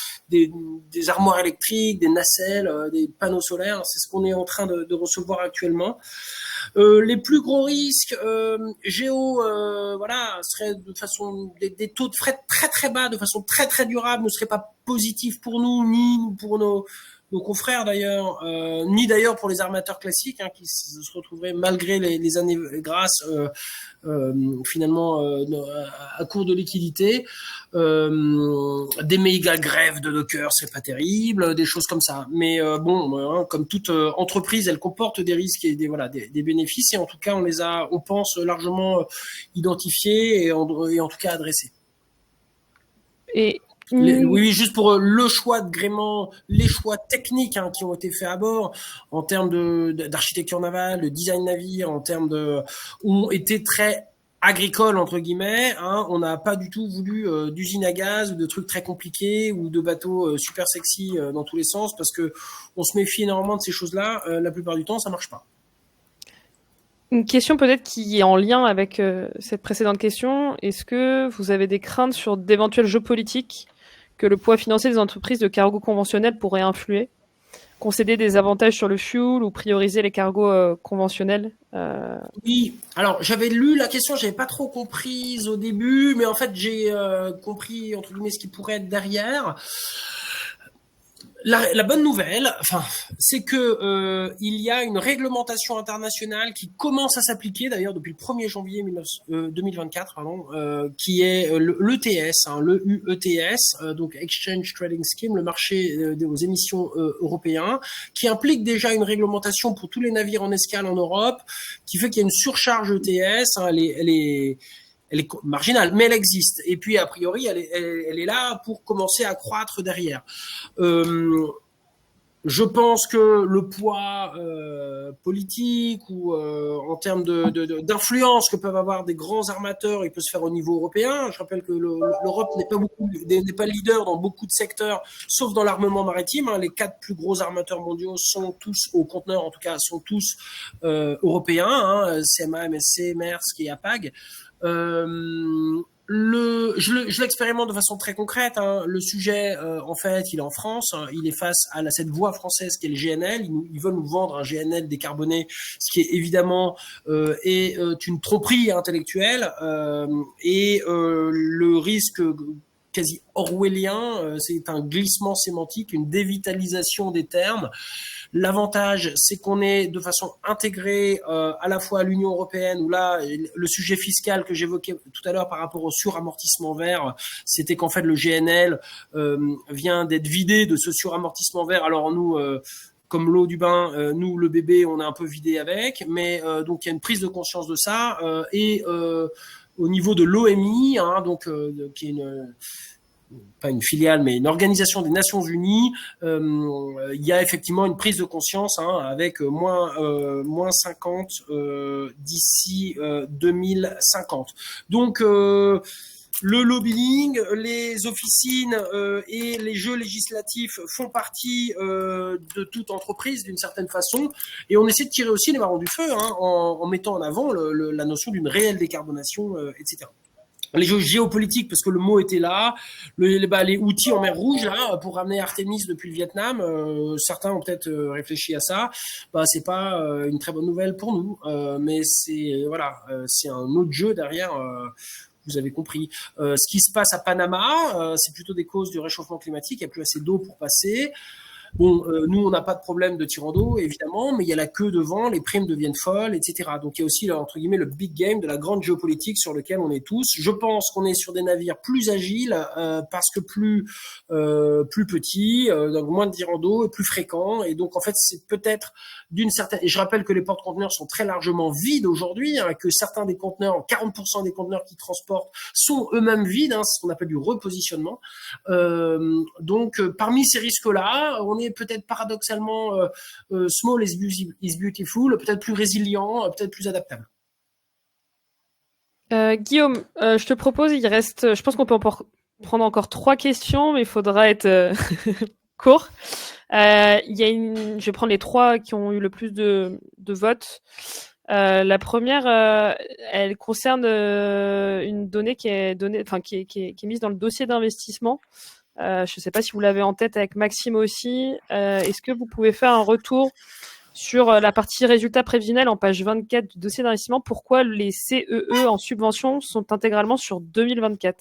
armoires électriques, des nacelles, des panneaux solaires. C'est ce qu'on est en train de recevoir actuellement. Les plus gros risques seraient de façon des taux de fret très très bas, de façon très très durable, ne seraient pas positifs pour nous ni pour nos confrères d'ailleurs, ni d'ailleurs pour les armateurs classiques qui se retrouveraient malgré les années grasses finalement à court de liquidité. Des méga grèves de dockers, c'est pas terrible, des choses comme ça. Mais comme toute entreprise, elle comporte des risques et des bénéfices, et en tout cas on pense largement identifiés et en tout cas adressés. Et oui, juste pour le choix de gréement, les choix techniques qui ont été faits à bord en termes d'architecture navale, de design navire, ont été très agricoles entre guillemets. On n'a pas du tout voulu d'usine à gaz ou de trucs très compliqués ou de bateaux super sexy dans tous les sens, parce que on se méfie énormément de ces choses-là. La plupart du temps, ça marche pas. Une question peut-être qui est en lien avec cette précédente question. Est-ce que vous avez des craintes sur d'éventuels jeux politiques que le poids financier des entreprises de cargo conventionnels pourrait influer? Concéder des avantages sur le fuel ou prioriser les cargos conventionnels? Oui, alors j'avais lu la question, j'avais pas trop comprise au début, mais en fait j'ai compris entre guillemets ce qui pourrait être derrière. La bonne nouvelle, c'est que il y a une réglementation internationale qui commence à s'appliquer d'ailleurs depuis le 1er janvier 2024, qui est l'ETS, l'EUETS, donc Exchange Trading Scheme, le marché aux émissions européen, qui implique déjà une réglementation pour tous les navires en escale en Europe, qui fait qu'il y a une surcharge ETS. Elle est marginale, mais elle existe. Et puis, a priori, elle est là pour commencer à croître derrière. Je pense que le poids politique ou en termes d'influence que peuvent avoir des grands armateurs, il peut se faire au niveau européen. Je rappelle que l'Europe n'est pas leader dans beaucoup de secteurs, sauf dans l'armement maritime. Les 4 plus gros armateurs mondiaux sont tous, aux conteneurs en tout cas, sont tous européens. CMA, MSC, Maersk et Hapag. Je l'expérimente de façon très concrète. Le sujet, en fait, il est en France. Il est face à cette voie française qui est le GNL. Ils veulent nous vendre un GNL décarboné, ce qui est évidemment est une tromperie intellectuelle. Le risque quasi orwellien, c'est un glissement sémantique, une dévitalisation des termes. L'avantage, c'est qu'on est de façon intégrée à la fois à l'Union européenne, où là, le sujet fiscal que j'évoquais tout à l'heure par rapport au suramortissement vert, c'était qu'en fait le GNL vient d'être vidé de ce suramortissement vert. Alors nous, comme l'eau du bain, nous, le bébé, on a un peu vidé avec, mais donc il y a une prise de conscience de ça. Au niveau de l'OMI, qui est pas une filiale, mais une organisation des Nations Unies, il y a effectivement une prise de conscience avec moins 50 d'ici 2050. Donc le lobbying, les officines et les jeux législatifs font partie de toute entreprise d'une certaine façon, et on essaie de tirer aussi les marrons du feu en mettant en avant la notion d'une réelle décarbonation, etc. Les jeux géopolitiques, parce que le mot était là, les outils en mer Rouge là pour ramener Artemis depuis le Vietnam, certains ont peut-être réfléchi à ça. C'est pas une très bonne nouvelle pour nous, mais c'est un autre jeu derrière. Vous avez compris. Ce qui se passe à Panama, c'est plutôt des causes du réchauffement climatique. Il n'y a plus assez d'eau pour passer. Bon, nous, on n'a pas de problème de tirant d'eau, évidemment, mais il y a la queue devant, les primes deviennent folles, etc. Donc, il y a aussi, entre guillemets, le big game de la grande géopolitique sur lequel on est tous. Je pense qu'on est sur des navires plus agiles, parce que plus petits, donc moins de tirant d'eau et plus fréquents. Et donc, en fait, c'est peut-être d'une certaine... Et je rappelle que les porte-conteneurs sont très largement vides aujourd'hui, que certains des conteneurs, 40% des conteneurs qui transportent sont eux-mêmes vides, c'est ce qu'on appelle du repositionnement. Donc, parmi ces risques-là, on on est peut-être paradoxalement small is beautiful, peut-être plus résilient, peut-être plus adaptable. Guillaume, je te propose, je pense qu'on peut prendre encore 3 questions, mais il faudra être court. Je vais prendre les 3 qui ont eu le plus de votes. La première, elle concerne une donnée qui est mise dans le dossier d'investissement. Je ne sais pas si vous l'avez en tête avec Maxime aussi. Est-ce que vous pouvez faire un retour sur la partie résultats prévisionnels en page 24 du dossier d'investissement? Pourquoi les CEE en subvention sont intégralement sur 2024?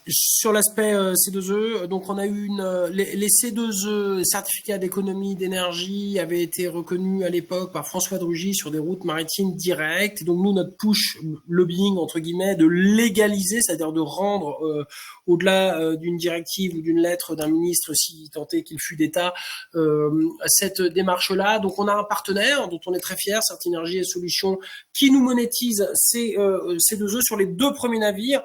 Sur l'aspect C2E, donc on a eu les C2E, certificats d'économie d'énergie, avaient été reconnus à l'époque par François Drugy sur des routes maritimes directes. Et donc nous, notre push lobbying entre guillemets, de légaliser, c'est-à-dire de rendre au-delà d'une directive ou d'une lettre d'un ministre, si tant est qu'il fût d'État, cette démarche-là. Donc on a un partenaire dont on est très fier, Certinergie et Solutions, qui nous monétise ces C2E sur les 2 premiers navires.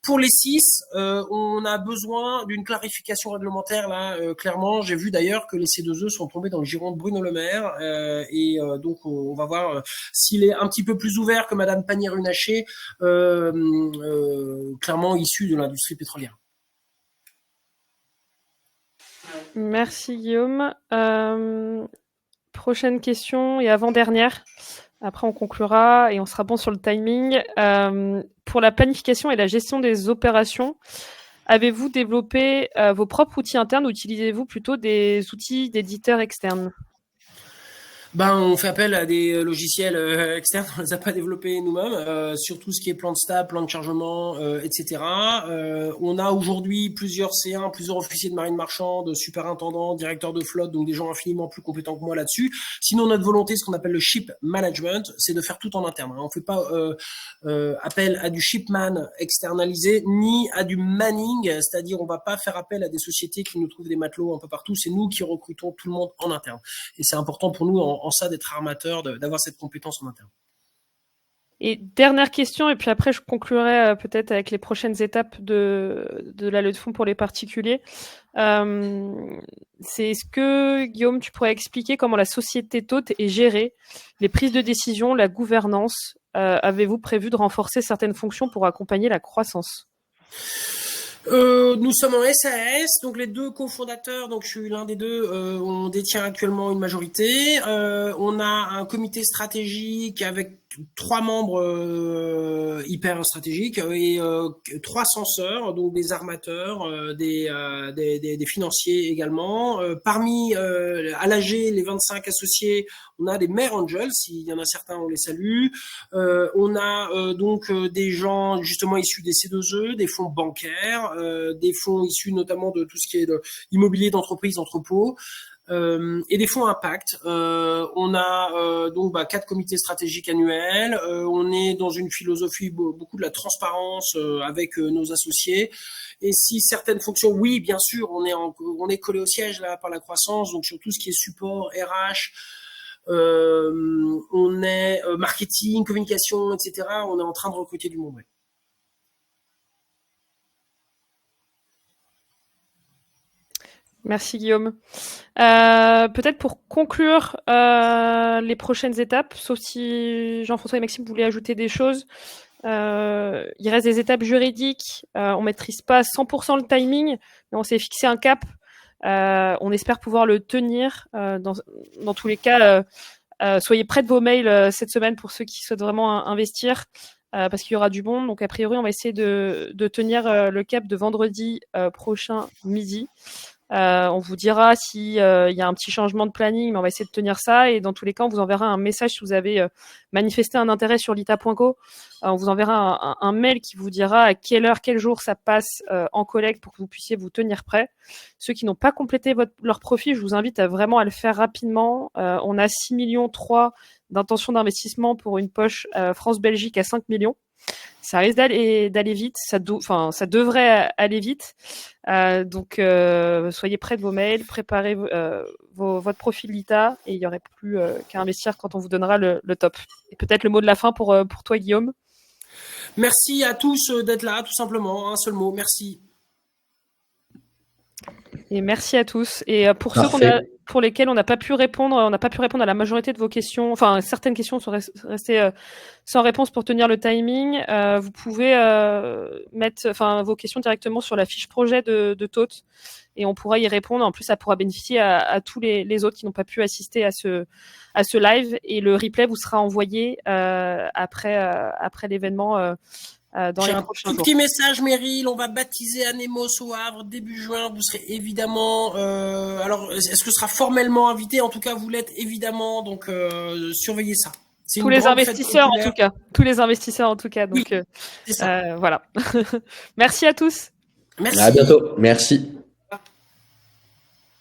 Pour les 6, on a besoin d'une clarification réglementaire là. Clairement, j'ai vu d'ailleurs que les C2E sont tombés dans le giron de Bruno Le Maire et donc on va voir s'il est un petit peu plus ouvert que Madame Pannier-Runacher, clairement issu de l'industrie pétrolière. Merci Guillaume. Prochaine question et avant-dernière. Après, on conclura et on sera bon sur le timing. Pour la planification et la gestion des opérations, avez-vous développé vos propres outils internes ou utilisez-vous plutôt des outils d'éditeurs externes? On fait appel à des logiciels externes, on les a pas développés nous-mêmes, sur tout ce qui est plan de stab, plan de chargement, etc. On a aujourd'hui plusieurs C1, plusieurs officiers de marine marchande, superintendants, directeurs de flotte, donc des gens infiniment plus compétents que moi là-dessus. Sinon, notre volonté, ce qu'on appelle le ship management, c'est de faire tout en interne. On fait pas appel à du shipman externalisé, ni à du manning, c'est-à-dire on va pas faire appel à des sociétés qui nous trouvent des matelots un peu partout, c'est nous qui recrutons tout le monde en interne. Et c'est important pour nous en ça d'être armateur, d'avoir cette compétence en interne. Et dernière question, et puis après je conclurai peut-être avec les prochaines étapes de la levée de fonds pour les particuliers. Est-ce que, Guillaume, tu pourrais expliquer comment la société TOT est gérée, les prises de décision, la gouvernance? Avez-vous prévu de renforcer certaines fonctions pour accompagner la croissance? Nous sommes en SAS, donc les 2 cofondateurs, donc je suis l'un des 2, on détient actuellement une majorité. On a un comité stratégique avec 3 membres hyper stratégiques et 3 censeurs, donc des armateurs, des financiers également. Parmi à l'AG, les 25 associés, on a des Mare Angels, s'il y en a certains, on les salue. On a donc des gens justement issus des C2E, des fonds bancaires, des fonds issus notamment de tout ce qui est de immobilier d'entreprise, entrepôt. Et des fonds impact. On a donc 4 comités stratégiques annuels. On est dans une philosophie beaucoup de la transparence avec nos associés. Et si certaines fonctions, oui, bien sûr, on est collé au siège là par la croissance, donc sur tout ce qui est support, RH. On est marketing, communication, etc. On est en train de recruter du monde. Ouais. Merci Guillaume. Peut-être pour conclure les prochaines étapes, sauf si Jean-François et Maxime voulaient ajouter des choses. Il reste des étapes juridiques. On maîtrise pas 100% le timing, mais on s'est fixé un cap. On espère pouvoir le tenir. Dans tous les cas, soyez près de vos mails cette semaine pour ceux qui souhaitent vraiment investir. Parce qu'il y aura du bon. Donc, a priori, on va essayer de tenir le cap de vendredi prochain midi. On vous dira si y a un petit changement de planning, mais on va essayer de tenir ça. Et dans tous les cas, on vous enverra un message si vous avez manifesté un intérêt sur lita.co. On vous enverra un mail qui vous dira à quelle heure, quel jour ça passe en collecte pour que vous puissiez vous tenir prêt. Ceux qui n'ont pas complété leur profil, je vous invite à vraiment à le faire rapidement. On a 6,3 millions d'intention d'investissement pour une poche France-Belgique à 5 millions. Ça risque d'aller vite, ça devrait aller vite. Donc, soyez près de vos mails, préparez votre profil Lita et il n'y aurait plus qu'à investir quand on vous donnera le top. Et peut-être le mot de la fin pour toi, Guillaume. Merci à tous d'être là, tout simplement. Un seul mot, merci. Et merci à tous. Et pour ceux Parfait. pour lesquels on n'a pas pu répondre, à la majorité de vos questions. Enfin, certaines questions sont restées sans réponse pour tenir le timing. Vous pouvez mettre, vos questions directement sur la fiche projet de TOT et on pourra y répondre. En plus, ça pourra bénéficier à tous les autres qui n'ont pas pu assister à ce live. Et le replay vous sera envoyé après l'événement. Dans les prochains jours. Petit message, Meryl, on va baptiser Anemos au Havre début juin. Vous serez évidemment. Alors, est-ce que ce sera formellement invité? En tout cas, vous l'êtes évidemment. Donc, surveillez ça. Tous les investisseurs en tout cas. Tous les investisseurs en tout cas. Donc, oui, c'est ça. voilà. Merci à tous. Merci. À bientôt. Merci.